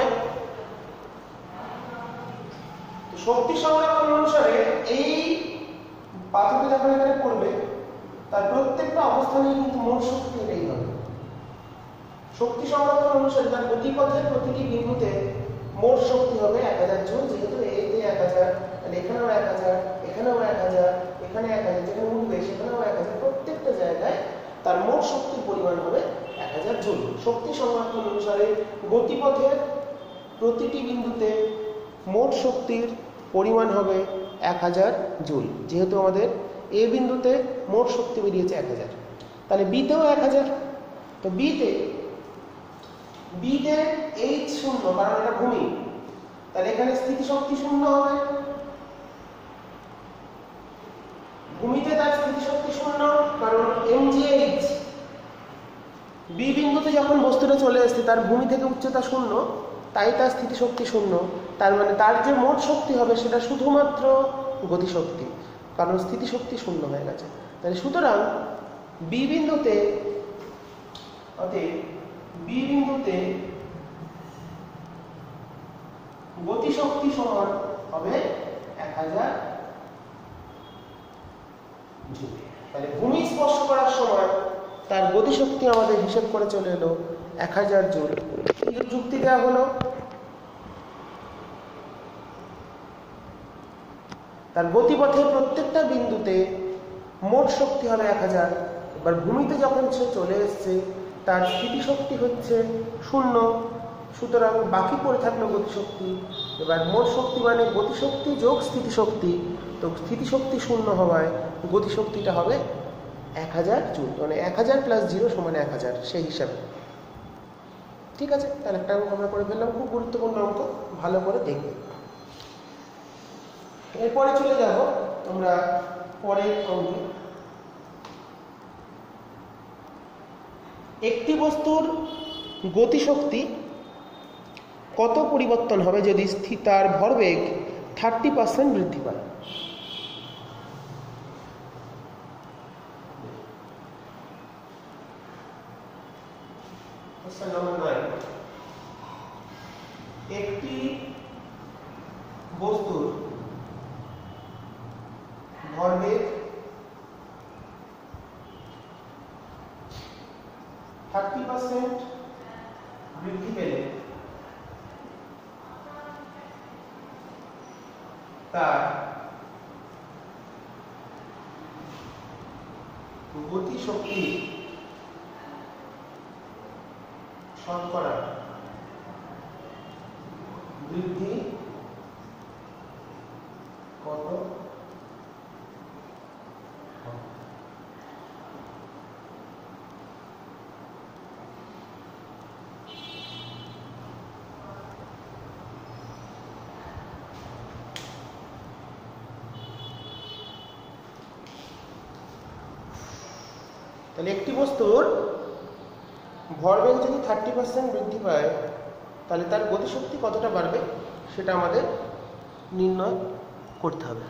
শক্তি সংরক্ষণ অনুসারে এই পাথরটা যখন এখানে পড়বে তার প্রত্যেকটা অবস্থানে কিন্তু মোট শক্তি এটাই হবে। শক্তি সংরক্ষণ অনুসারে তার গতিপথের প্রতিটি বিন্দুতে মোট শক্তি হবে 1000 জুল, যেহেতু এতে 1000, তাহলে এখানেও 1000, এখানেও 1000, এখানে 1000, যেখানে উঠবে সেখানেও 1000, প্রত্যেকটা জায়গায় তার মোট শক্তির পরিমাণ হবে 1000 জুল। শক্তি সংরক্ষণ অনুসারে গতিপথের প্রতিটি বিন্দুতে মোট শক্তির পরিমাণ হবে 1000 জুল, যেহেতু আমাদের এ বিন্দুতে মোট শক্তি বেরিয়েছে 1000। তাহলে বিতেও 1000। তো বিতে H শূন্য, কারণ এটা ভূমি, তাহলে এখানে স্থিতিশক্তি শূন্য হবে। ভূমিতে তার স্থিতিশক্তি শূন্য, কারণ mgh। বি বিন্দুতে যখন বস্তুটা চলে আসছে তার ভূমি থেকে উচ্চতা শূন্য, তাই তার স্থিতিশক্তি শূন্য। তার মানে তার যে মোট শক্তি হবে সেটা শুধুমাত্র গতিশক্তি, কারণ স্থিতিশক্তি শূন্য হয়ে গেছে। তাহলে সুতরাং বি বিন্দুতে গতিশক্তি সমান হবে 1000 জুল। তাহলে ভূমি স্পর্শ করার সময় তার গতিশক্তি আমাদের হিসেব করে চলে এলো 1000 জুল। যুক্তি দেওয়া হলো তার গতিপথের প্রত্যেকটা বিন্দুতে মোট শক্তি হবে 1000। এবার ভূমিতে যখন সে চলে এসছে তার স্থিতিশক্তি হচ্ছে শূন্য, সুতরাং বাকি পড়ে থাকলো গতিশক্তি। এবার মোট শক্তি মানে গতিশক্তি যোগ স্থিতিশক্তি, তো স্থিতিশক্তি শূন্য হওয়ায় গতিশক্তিটা হবে 1000 জুল, মানে 1000 + 0 = 1000, সেই হিসাবে। ঠিক আছে, তাহলে একটা অঙ্ক আমরা করে ফেললাম, খুব গুরুত্বপূর্ণ অঙ্ক, ভালো করে দেখবে। এরপরে চলে যাব আমরা পরের অঙ্কে। একটি বস্তুর গতিশক্তি কত পরিবর্তন হবে যদি তার ভরবেগ 30% বৃদ্ধি পায়? একটি বস্তুর ভরবেগ 30% বৃদ্ধি পেলে তার গতিশক্তি শতকরা বৃদ্ধি কত? তাহলে একটি বস্তুর ভরবেগ যদি 30% বৃদ্ধি পায় তাহলে তার গতিশক্তি কতটা বাড়বে সেটা আমাদের নির্ণয় করতে হবে।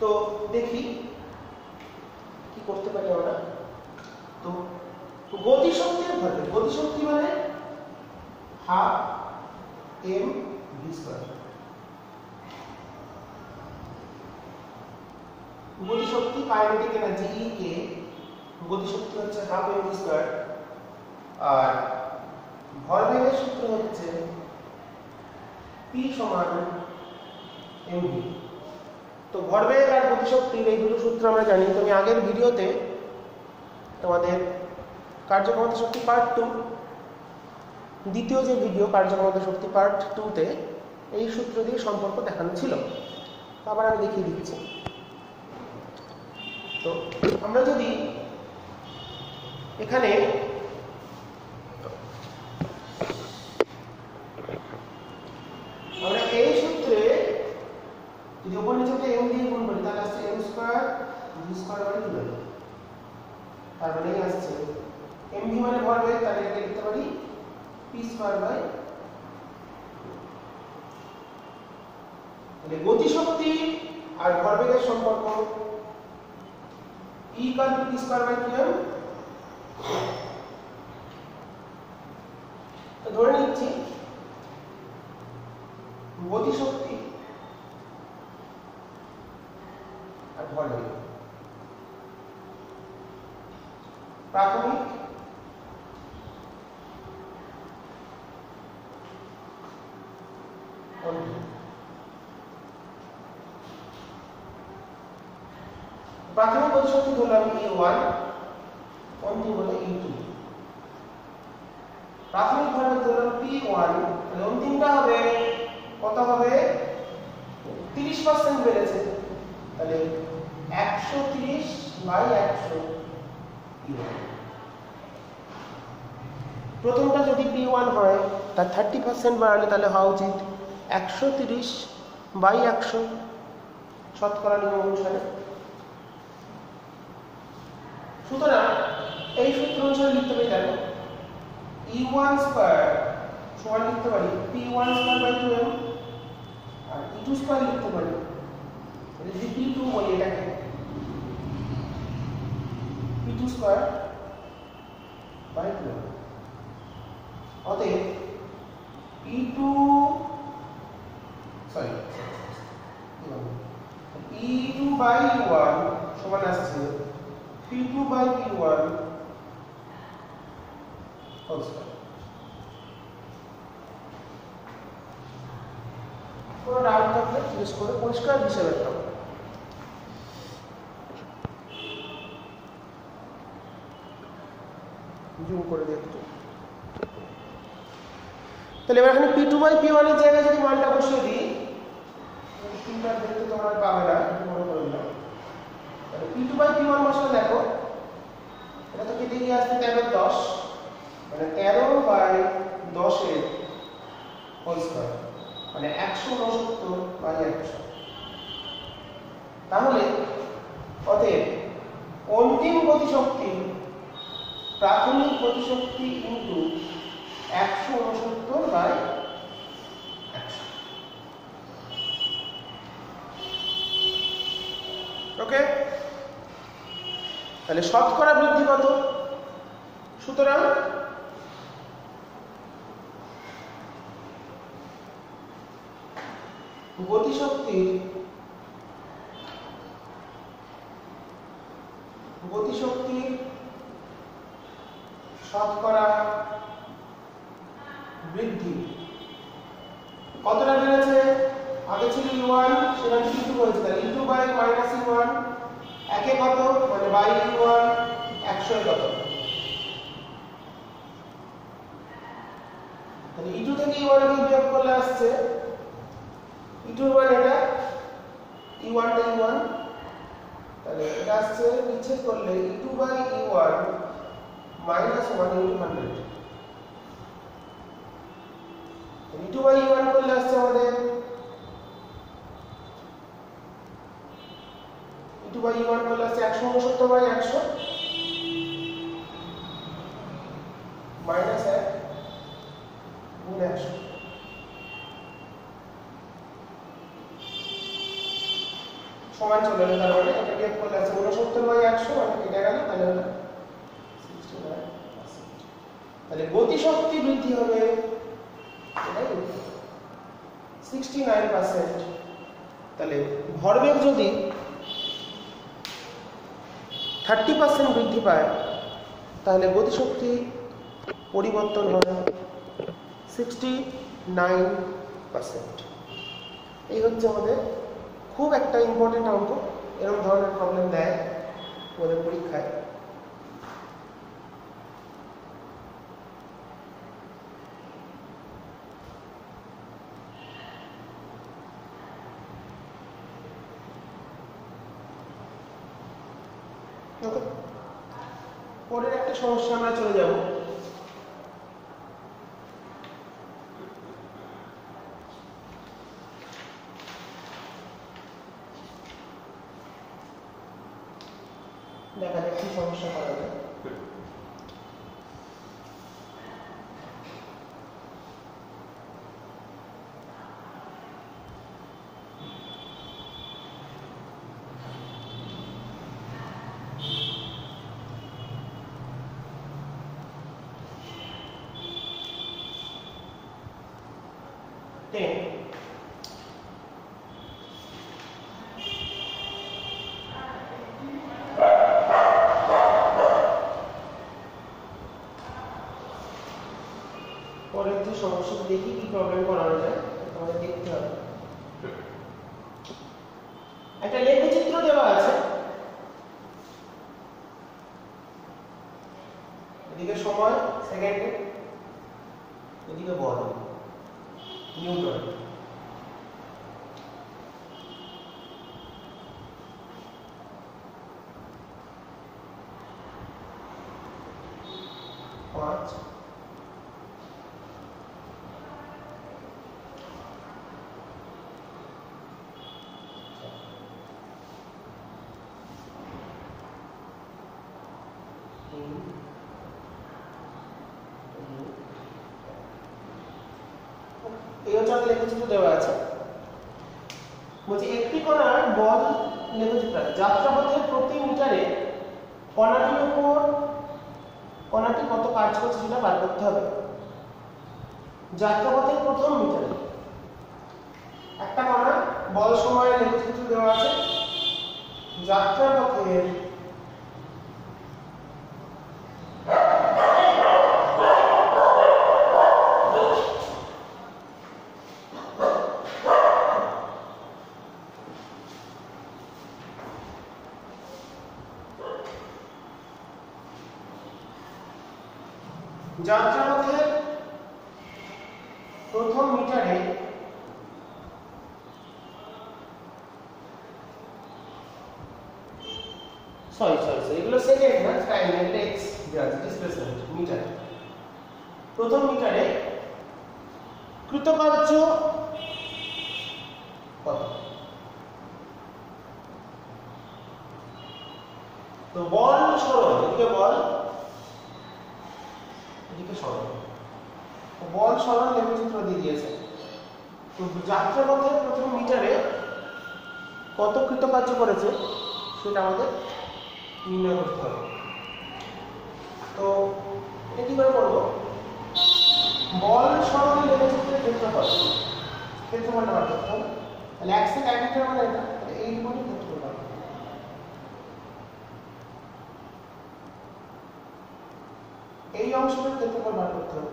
তো দেখি কি করতে পারি আমরা। তো গতিশক্তির ভরবেগ, গতিশক্তি মানে 12 mv²। গতিশক্তি কাইনেটিক এনার্জি E কে গতিশক্তি হচ্ছে 12 mv², আর ভরবেগের সূত্র হচ্ছে P = mv। তো ভরবেগ আর গতিশক্তির এই দুটো সূত্র আমরা জানি। তো আমি আগের ভিডিওতে তোমাদের কার্যক্ষমতা শক্তি পার্ট 2, দ্বিতীয় যে ভিডিও কার্যক্ষমতা শক্তি পার্ট 2-তে এই সূত্র দিয়ে সম্পর্ক দেখানো ছিল, আবার আমি দেখিয়ে দিচ্ছি। তো আমরা যদি এখানে আমরা এই সূত্রে যদি উপর নিচেতে m দিয়ে গুণ করি তাহলে আসছে m square v square by 2, তার মানে আসছে mv মানে ভরবেগ, তাহলে এটাকে লিখতে পারি p স্কয়ার বাই, তাহলে গতিশক্তি আর ভরবেগের সম্পর্ক E equal to p square by 2m। তো ধরে নিচ্ছি গতিশক্তি আর ভরবেগ প্রাথমিক প্রাথমিক গতিশক্তি ধরলাম E1, অন্তিম হলো E2। প্রাথমিক ভরবেগ ধরলাম P1, তাহলে অন্তিমটা হবে কত হবে 30% বেড়েছে, তাহলে 130 বাই 100 E1। প্রথমটা যদি P1 হয় তার 30% বাড়ালে তাহলে হওয়া উচিত 130 বাই 100 শতকরা নিয়ম অনুসারে। সুতরাং এই সূত্র অনুসারে লিখতে পারি দেখো E1 স্কয়ার সমান লিখতে পারি P1 square by 2m, R E2 square লিখতে পারি, যদি P2 বলি এটাকে P2 স্কয়ার বাই 2m। অতএব E2 বাই E1 সমান আসছে P2 by P1 whole square. কোনো ডাউট থাকলে জিজ্ঞেস করে পরিষ্কার হিসেবে একটা জুম করে দেখতো। তাহলে এবার এখানে P2 বাই P1 এর জায়গায় যদি মানটা বসিয়ে দিই, তিনটা দেখতে তোমরা পাবে না, একটু মনে করে নাও। তাহলে P2 বাই P1 বসলে দেখো এটা তো কেটে গিয়ে আসছে 13 10, মানে 13 বাই 10 এর হোল স্কয়ার, মানে 169 বাই 100। তাহলে অতএব অন্তিম গতিশক্তি প্রাথমিক গতিশক্তি ইনটু 169 বাই 100। ওকে, তাহলে শতকরা বৃদ্ধি কত? সুতরাং গতিশক্তির শতকরা বৃদ্ধি কতটা বেড়েছে? আগে ছিল E1, সেখানে E2 হয়েছে, তাহলে E2 বাই মাইনাস E1 একে কত, মানে বাই E1 100 এ কত, তাহলে E2 থেকে E1 কে বিয়োগ করলে আসছে E2 এর মান এটা, E1 টা E1, তাহলে এটা আসছে বিচ্ছেদ করলে E2 by E1 minus 1 into 100। E2 by E1 করলে আসছে আমাদের E2 বাই E1 করলে আসছে 169 বাই 100 মাইনাস 1 গুণ 100। সমান চলে গেল, তার মানে এটা বিয়োগ করলে আছে 69 বাই 100, মানে কেটে গেল, তাহলে হলো 69%। তাহলে গতিশক্তি বৃদ্ধি হবে এটাই 69%। তাহলে ভরবেগ যদি 30% বৃদ্ধি পায় তাহলে গতিশক্তি পরিবর্তন হয় 69%। এই হচ্ছে আমাদের খুব একটা ইম্পর্টেন্ট অঙ্ক। এরকম ধরনের প্রবলেম দেয় আমাদের পরীক্ষায়। পরের একটা সমস্যা আমরা চলে যাব। দেখা যাক কি সমস্যা করা যায়। পরের যে সমস্যাটা দেখি কি প্রবলেম করানো যায় তোমাদের দেখতে হবে। একটা লেখচিত্র দেওয়া আছে, এদিকে সময় সেকেন্ডে, এদিকে বল নিউটন। পাঁচ এই হচ্ছে আমাদের লেখচিত্র দেওয়া আছে। বলছি একটি কণার বল লেখচিত্র যাত্রাপথের প্রতি মিটারে কণাটির উপর কণাটি কত কাজ করছে সেটা বার করতে হবে। যাত্রাপথের প্রথম মিটারে একটা কণা বল সময়ের লেখচিত্র দেওয়া আছে। যাত্রাপথের যাত্রাপথের প্রথম মিটারে সরি এগুলো সেকেন্ড না, টাইম এগুলো এক্স দেওয়া আছে, ডিসপ্লেসমেন্ট মিটার। প্রথম মিটারে কৃতকার্য কত? তো বল সরণ, এদিকে বল এদিকে সরণ, বল সরণ লেখচিত্র দিয়ে দিয়েছে। তো যাত্রাপথের প্রথম মিটারে কত কৃতকার্য করেছে সেটা আমাদের নির্ণয় করতে হবে। তো এটা কি করে করবো? বল সরণের লেখচিত্রের ক্ষেত্রফলটা বার করতে হবে। তাহলে এক সেক 1 মিটার মানে এটা, তাহলে এই মানে ক্ষেত্রফল বার করতে হবে। এই অংশটার ক্ষেত্রফল বার করতে হবে,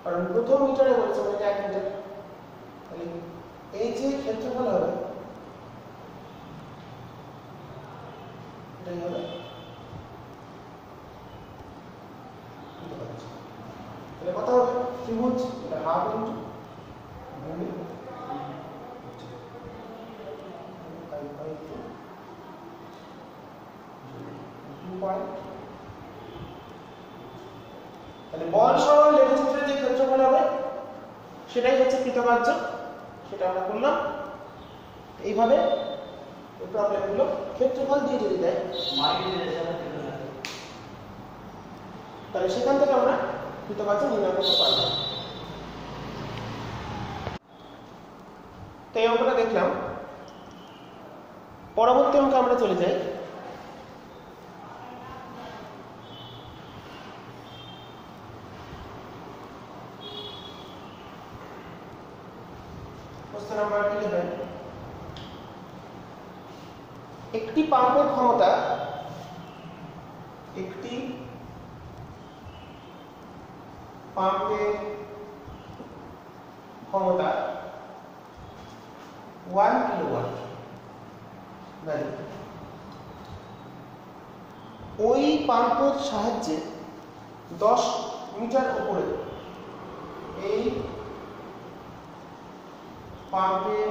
কারণ প্রথম মিটারে বলেছে মানে 1 মিটার। তাহলে এই যে ক্ষেত্রফল হবে এটাই হবে তাহলে কত হবে? ত্রিভুজ এটা হাফ ইন্টু ভূমি 2 তাহলে বল সরণ লেখচিত্রের যে ক্ষেত্রফল হবে সেটাই হচ্ছে কৃতকার্য, সেটা আমরা করলাম। এইভাবে এই প্রবলেমগুলো ক্ষেত্রফল দিয়ে যদি দেয় তাহলে সেখান থেকে আমরা কৃতকার্য নির্ণয় করতে পারব। তো এই অঙ্কটা দেখলাম। পরবর্তী অঙ্কে আমরা চলে যাই। প্রশ্ন নাম্বার 11, একটি পাম্পের ক্ষমতা 1 কিলোওয়াট ভ্যালু। ওই পাম্পের সাহায্যে 10 মিটার উপরে, এই পাম্পের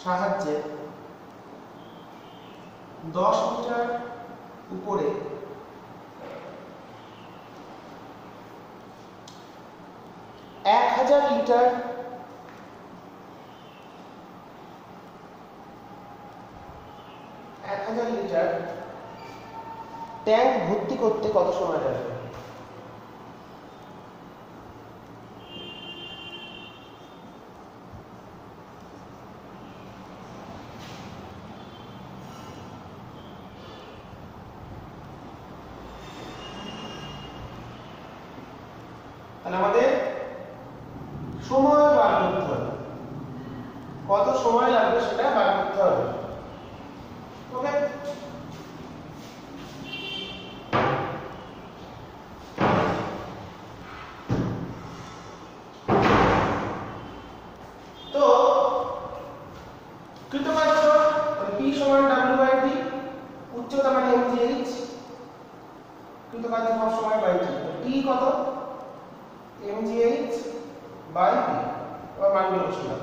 সাহায্যে 10 মিটার উপরে 1000 লিটার 1000 লিটার ট্যাঙ্ক ভর্তি করতে কত সময় লাগবে? তাহলে আমাদের সময় বার করতে হবে, কত সময় লাগবে সেটা বার করতে হবে। ওকে, তো কৃতকার্য P সমান W/T, উচ্চতা মানে mgh, কৃতকার্য সব সময় বাই T। T কত? mgh by T। এবার মানগুলো বসালাম।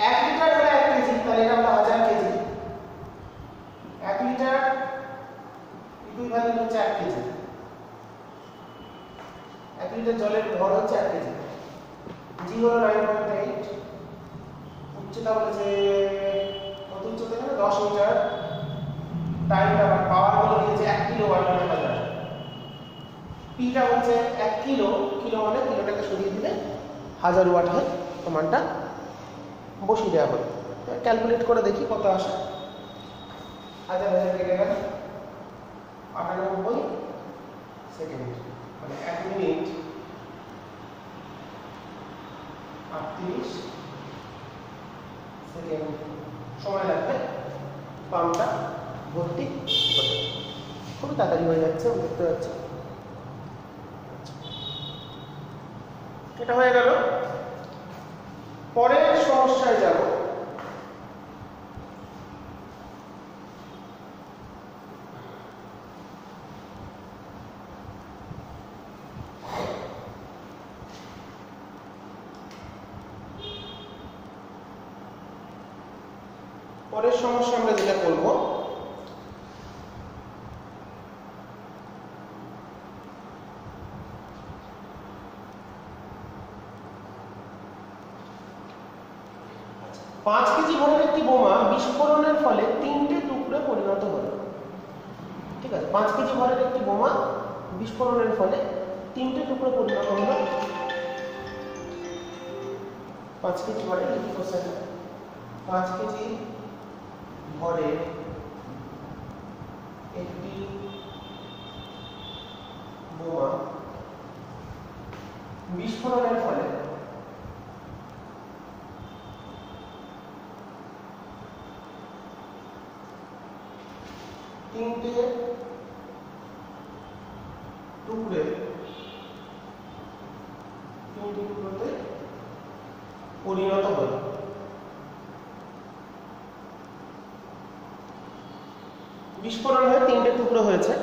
1 লিটার হলে 1 কেজি, তাহলে এটা হলো 1000 কেজি। 1 লিটার ইকুইভ্যালেন্ট হচ্ছে 1 কেজি। 1 লিটার জলের ভর হচ্ছে 1 কেজি। জি হলো 9.8, উচ্চতা বলেছে কত উচ্চতা? 10 মিটার। টাইমটা পাওয়ার বলে দিয়েছে 1 কিলোওয়াট মানে 1000। পিটা হচ্ছে 1 কিলো, কিলো মানে কিলোটাকে সরিয়ে দিলে 1000 ওয়াট হয়। তো মানটা বসিয়ে দেওয়া হলো। ক্যালকুলেট করে দেখি কত আসে। 1000 কেটে গেল 98 সেকেন্ড, মানে 1 মিনিট 38 সেকেন্ড সময় লাগবে পাম্পটা ভর্তি হতে। খুব তাড়াতাড়ি হয়ে যাচ্ছে, দেখতে পাচ্ছি। এটা হয়ে গেল। পরের সমস্যায় যাব। পরের সমস্যা আমরা যেটা করব, পাঁচ কেজি ভরের একটি বোমা বিস্ফোরণের ফলে 3টে টুকরো পরিণত হলো। ঠিক আছে, 5 কেজি ভরের একটি বোমা বিস্ফোরণের ফলে 3টে টুকরো পরিণত হলো। 5 কেজি ভরের কি কোশ্চেন? 5 কেজি ভরের একটি বোমা বিস্ফোরণের ফলে 3টে টুকরোতে পরিণত হল। বিস্ফোরণ হয়ে 3টে টুকরো হয়েছে,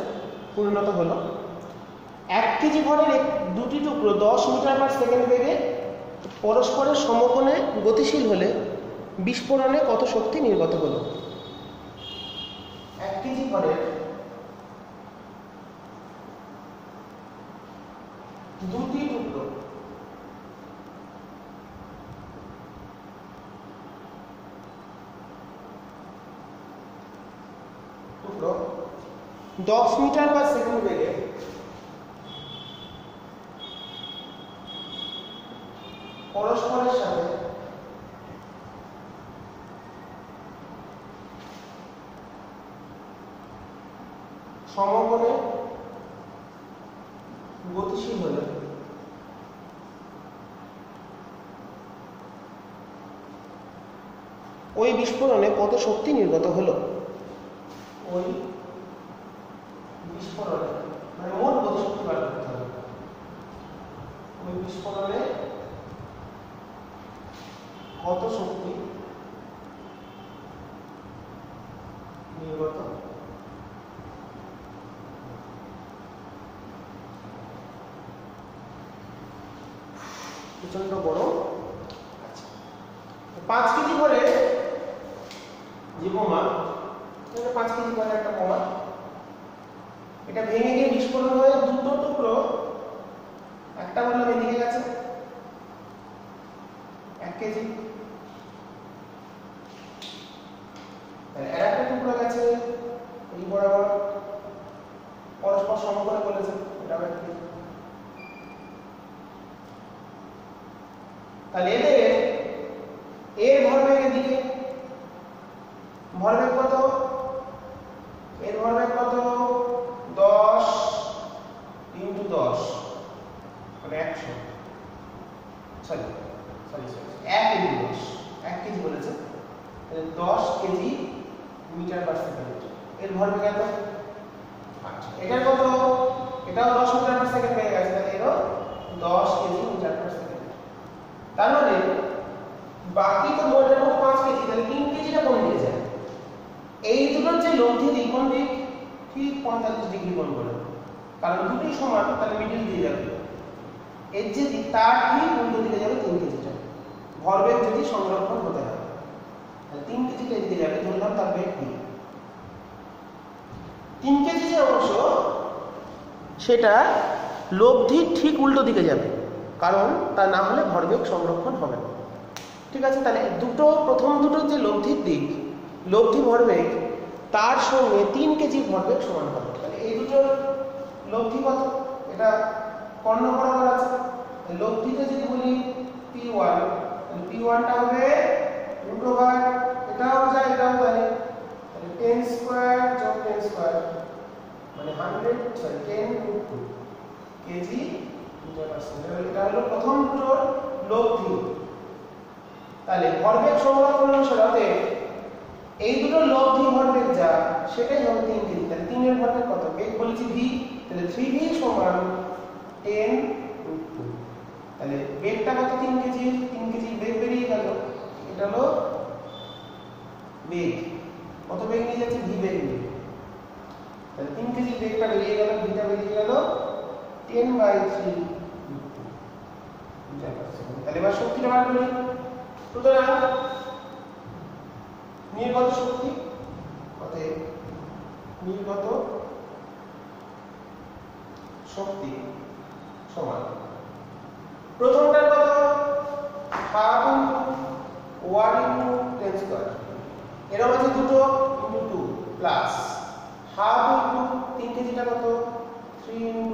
পরিণত হলো। 1 কেজি ভরের দুটি টুকরো 10 মিটার পার সেকেন্ড বেগে পরস্পরের সমকোণে গতিশীল হলে বিস্ফোরণে কত শক্তি নির্গত হলো? 1 কেজি ভরের দুটি টুকরো 10 মিটার পার সেকেন্ড বেগে পরস্পরের সাথে সমকোণে গতিশীল হলে ওই বিস্ফোরণে কত শক্তি নির্গত হলো? ওই বিস্ফোরণে মানে মোট গতিশক্তি বার করতে হবে। ওই বিস্ফোরণে কত শক্তি নির্গত প্রচন্ড বড়। আচ্ছা, 5 কেজি ভরে যে বোমা, 5 কেজি ভরে একটা বোমা, এটা ভেঙে গিয়ে বিস্ফোরণ হয়ে দুটো টুকরো, একটা বললাম এদিকে গেছে 1 কেজি, তাহলে এর ভরবেগ এদিকে ভরবেগ কত, এর ভরবেগ কত 10 × 10 মানে 100 সরি 1 × 10 1 কেজি বলেছে, তাহলে 10 কেজি মিটার পার সেকেন্ড এর ভরবেগ এত। আচ্ছা এটার কত, এটাও 10 মিটার পার সেকেন্ড হয়ে গেছে, তাহলে এরও 10 কেজি মিটার পার সেকেন্ড। তার মানে বাকি তো মোট 5 কেজি, তাহলে 3 কেজিটা কোন দিকে যায়? এই দুটোর যে লব্ধি দিক কোন দিক, ঠিক 45 ডিগ্রি কোণ করে, কারণ দুটোই সমান, তাহলে মিডল দিয়ে যাবে। এর যে দিক তার ঠিক উল্টো দিকে যাবে 3 কেজিটা, ভরবেগ যদি সংরক্ষণ হতে হয়, তাহলে 3 কেজিটা এদিকে যাবে, ধরলাম তার বেগ b। 3 কেজি যে অংশ সেটা লব্ধির ঠিক উল্টো দিকে যাবে, কারণ তা না হলে ভরবেগ সংরক্ষণ হবে না। ঠিক আছে, তাহলে প্রথম দুটো যে লব্ধির দিক, লব্ধি ভরবেগ তার সঙ্গে 3 কেজি ভরবেগ সমান হবে। তাহলে এই দুটোর লব্ধি কত, এটা কর্ণ বরাবর আছে, লব্ধিতে যদি বলি p1, তাহলে p1টা হবে √, এটাও যায় এটাও যায়, তাহলে 10 স্কয়ার যোগ 10 স্কয়ার মানে 10 √2 কেজি মিটার পার সেকেন্ড। এটা হলো প্রথম দুটোর লব্ধি। তাহলে ভরবেগ সংরক্ষণ অনুসারে এই দুটো লব্ধি ভরবেগ যা সেটাই হবে 3 কেজি। তাহলে 3 এর ভরবেগ কত, বেগ বলেছি v, তাহলে 3v সমান 10 √2। তাহলে বেগটা কত 3 কেজি, 3 কেজি বেগ বেরিয়ে গেল, এটা হলো বেগ, কত বেগ নিয়ে যাচ্ছে v বেগ নিয়ে, তাহলে 3 কেজি বেগটা বেরিয়ে গেল, vটা বেরিয়ে গেল 10/3 মিটার পার সেকেন্ড। তাহলে এবার শক্তিটা বার করি। সুতরাং নির্গত শক্তি অতএব নির্গত শক্তি সমান প্রথমটার কত 1/2 × 1 × 10 স্কয়ার, এরকম আছে দুটো × 2 প্লাস 1/2 × 3 কেজিটা কত 3 ×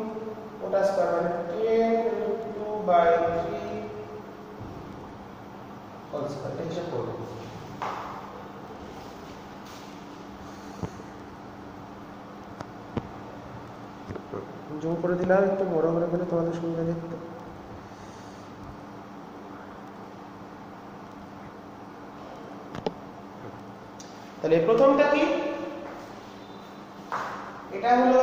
ওটা স্কয়ার মানে 10√2/3 হোল স্কয়ার। এটা হিসাব করব। জুম করে দিলাম, একটু বড় করে ফেলে তোমাদের সুবিধা দেখতে। তাহলে প্রথমটা কি, এটা হলো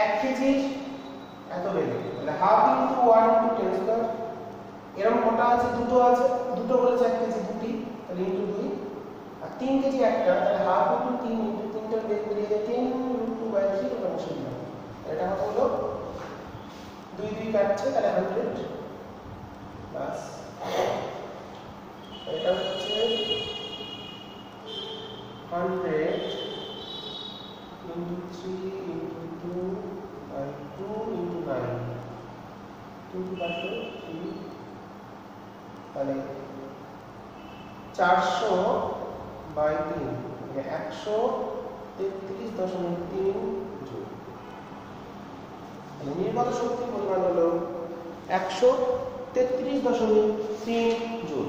1 কেজি এত বেগে, তাহলে 1/2 × 1 × 10 স্কয়ার, এরকম কটা আছে, দুটো আছে, দুটো বলেছে 1 কেজি দুটি, তাহলে × 2, আর 3 কেজি একটা, তাহলে 1/2 × 3 × 3টার বেগ বেরিয়ে যায় 10√2/3 এটা অংশ দিলাম। এটা হলো 2 2 কাটছে, তাহলে 100 প্লাস এটা হচ্ছে 100 × 3 × 2/2 × 9 2 কাটলো 3, তাহলে 400/3 মানে 133.3 জুল। নির্গত শক্তির পরিমাণ হলো 133.3 জুল।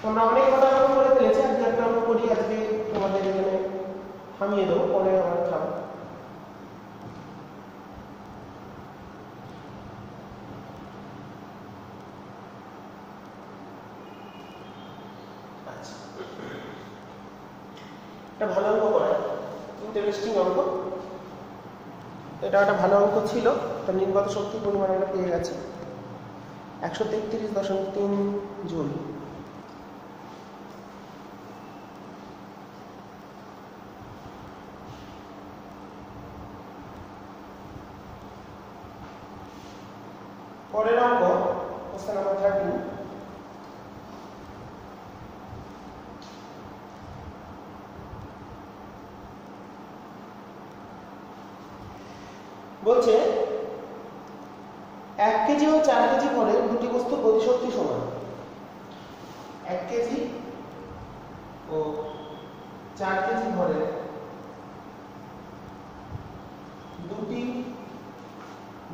আমরা অনেক কথা করে ফেলেছি, আজকে একটা আমরা করি, আজকে তোমাদের এখানে থামিয়ে দেবো, পরে আবার থাম। এটা ভালো অঙ্ক করে, ইন্টারেস্টিং অঙ্ক, এটা একটা ভালো অঙ্ক ছিল। তো নির্গত শক্তির পরিমাণ আমরা পেয়ে গেছি 133.3 জুল। পরের অঙ্ক কোশ্চেন নাম্বার 13, বলছে 1 কেজি ও 4 কেজি ভরের দুটি বস্তুর গতিশক্তি সমান। 1 কেজি ও 4 কেজি ভরের দুটি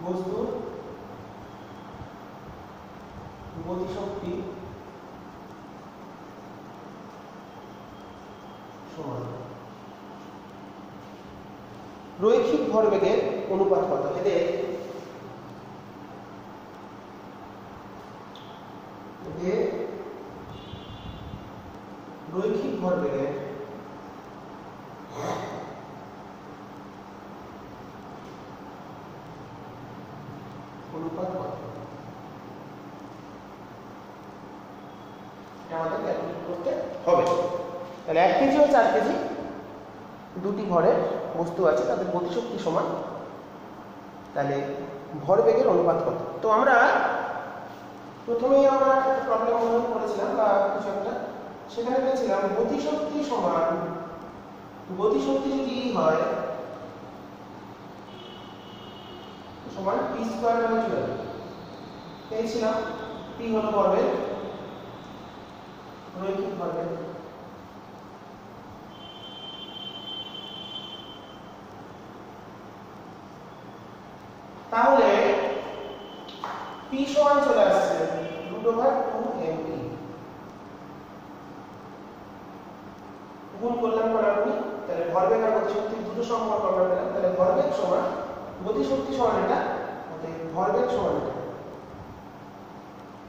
বস্তুর গতিশক্তি সমান রৈখিক ভরবেগের অনুপাত কত। এদের রৈখিক ভরবেগের অনুপাত কত আমাদের ক্যালকুলেট করতে হবে। তাহলে 1 কেজি ও 4 কেজি দুটি ভরের বস্তু আছে, তাদের গতিশক্তি সমান, তাহলে ভরবেগের অনুপাত কত। তো আমরা প্রথমেই আমরা একটা প্রবলেম অনুমান করেছিলাম বা কিছু একটা, সেখানে পেয়েছিলাম গতিশক্তি সমান, গতিশক্তি যদি হয় সমান p স্কয়ার বাই 12 পেয়েছিলাম। p হলো ভরবেগ, রৈখিক ভরবেগ, তাহলে p সমান চলে আসছে √2mE গুণ করলাম কোনাকুনি, তাহলে ভরবেগ আর গতিশক্তির দুটো সম্পর্ক আমরা পেলাম। তাহলে ভরবেগ সমান গতিশক্তি সমান এটা, ভরবেগ সমান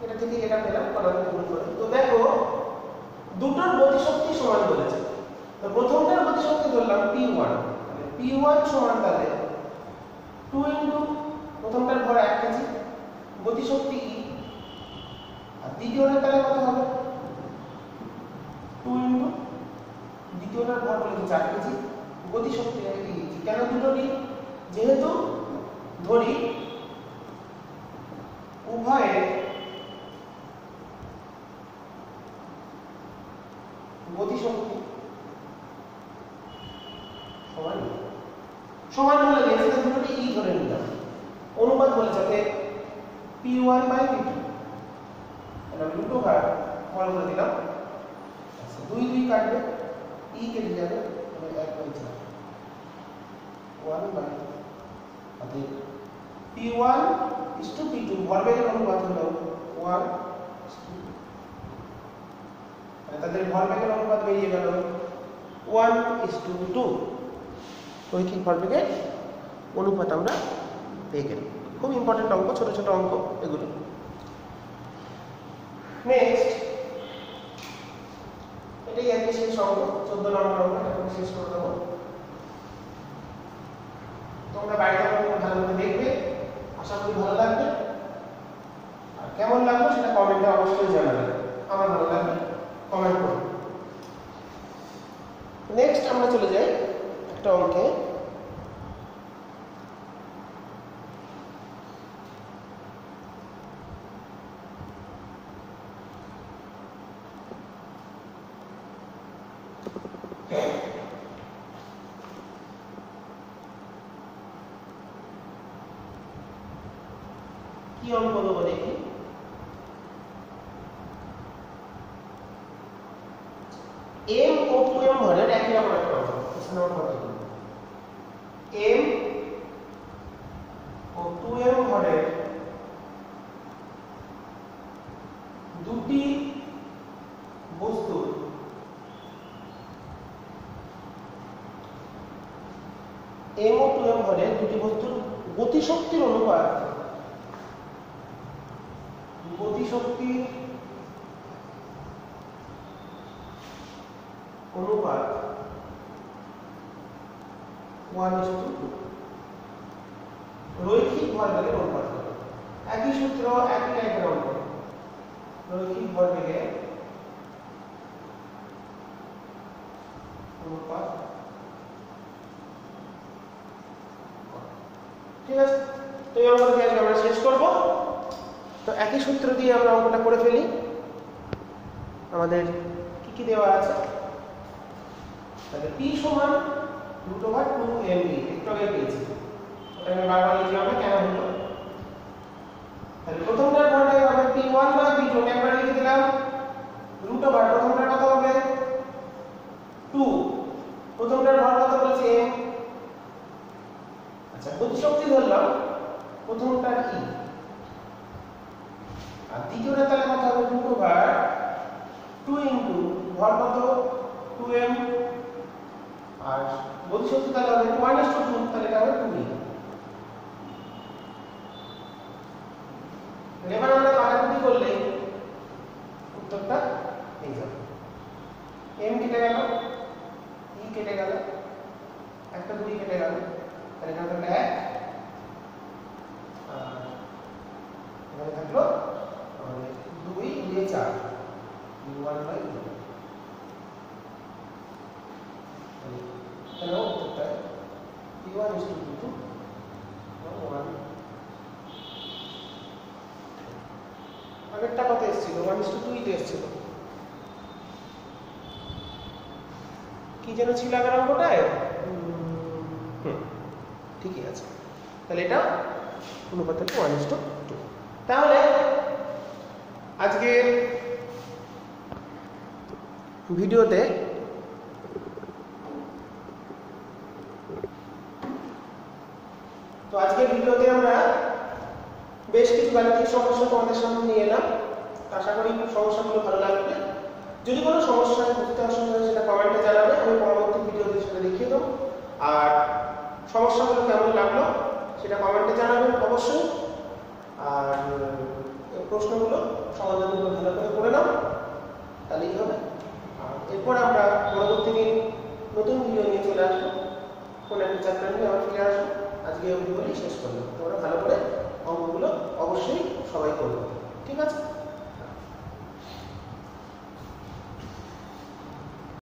এটা থেকে এটা পেলাম কোনাকুনি গুণ করে। তো দেখো দুটোর গতিশক্তি সমান বলেছে, তো প্রথমটার গতিশক্তি ধরলাম p1, তাহলে p1 সমান তাহলে 2 ইনটু প্রথমটার ভর 1 কেজি গতিশক্তি e, আর দ্বিতীয়টার তাহলে কত হবে 2 ইনটু দ্বিতীয়টার ভর বলেছে 4 কেজি গতিশক্তি e। কেন দুটো নিই, যেহেতু ধরি উভয়ের গতিশক্তি সমান সমান হলে যেটা দুটোকে e ধরে নিলাম, অনুপাত বলেছে যাতে p1 বাই p2, এটা দুটো ভাগ বল করে দিলাম। আচ্ছা 2 2 কাটবে, e কেটে যাবে, তাহলে 1 বাই 4 1 বাই, অতএব p1 p2 ভরবেগের অনুপাত হলো 1, তাদের ভরবেগের অনুপাত বেরিয়ে গেল 1:2। রৈখিক ভরবেগের অনুপাত আমরা পেয়ে গেলাম। খুব ইম্পর্টেন্ট অঙ্ক, ছোট ছোট অঙ্ক এগুলো। নেক্সট এটাই আর কি শেষ অঙ্ক, 14 নম্বর অঙ্ক, এটা শেষ করে দেবো। তোমরা বাড়িতে ভালো করে দেখবে, আশা করি ভালো লাগবে। আর কেমন লাগলো সেটা কমেন্টে অবশ্যই জানাবে, আমার ভালো লাগবে কমেন্ট করুন। নেক্সট আমরা চলে যাই একটা অঙ্কে। কি অঙ্ক দেবো দেখি। m ও 2m ভরের একই রকম একটা অঙ্ক, প্রশ্ন নম্বর 42। m ও 2m ভরের দুটি বস্তুর m ও 2m ভরের দুটি বস্তুর গতিশক্তির অনুপাত, গতিশক্তির অনুপাত 1:2। রৈখিক ভরবেগের অনুপাত কত। একই সূত্র, একই টাইপের অঙ্ক। রৈখিক ভরবেগের অনুপাত, ঠিক আছে। তো এই অঙ্কটা আজকে আমরা শেষ করব। তো একই সূত্র দিয়ে আমরা অঙ্কটা করে ফেলি। আমাদের কি কি দেওয়া আছে, তাহলে p সমান √2mE, একটু আগে পেয়েছি, ওটা আমি বারবার লিখলাম না, কেন হলো। তাহলে প্রথমটার ভরটা হবে p1 বাই p2, একবার লিখে দিলাম √, প্রথমটার কত হবে 2, প্রথমটার ভর কত বলেছে m। আচ্ছা গতিশক্তি ধরলাম প্রথমটার e, আর দ্বিতীয়টা তাহলে কত হবে রুট ওভার 2 ইনটু ভর কত 2m আর গতি শক্তি তাহলে হবে 1:2 তাহলে এটা হবে 2e। এবার আমরা কাটাকুটি করলে উত্তরটা এই যাবে m কেটে গেল e কেটে গেল একটা 2 কেটে গেল তাহলে এটা হলো 1 আর এখানে থাকলো আমাদের 2 দিয়ে 4 1/2 তাহলে উত্তরটা e1:2 1 আগেরটা কত এসেছিল 1:2 তে এসেছিল কি যেন ছিল আগের অঙ্কটায় ঠিকই আছে তাহলে এটা অনুপাত হচ্ছে 1:2। তাহলে আজকে ভিডিওতে আমরা বেশ কিছু গাণিতিক সমস্যা তোমাদের সামনে নিয়ে এলাম। আশা করি সমস্যাগুলো ভালো লাগবে। যদি কোনো সমস্যা বুঝতে অসুবিধা হয় সেটা কমেন্টে জানাবে, আমি পরবর্তী ভিডিওতে সেটা দেখিয়ে দেবো। আর সমস্যাগুলো কেমন লাগলো সেটা কমেন্টে জানাবেন অবশ্যই। আর প্রশ্নগুলো সমাধানগুলো ভালো করে করে নাও, তাহলেই হবে। আর এরপর আমরা পরবর্তী দিন নতুন ভিডিও নিয়ে চলে আসবো, কোনো একটা চ্যাপ্টার নিয়ে আবার ফিরে আসবো। আজকে এই ভিডিওটি শেষ করলাম। তোমরা ভালো করে অঙ্কগুলো অবশ্যই সবাই করবে, ঠিক আছে?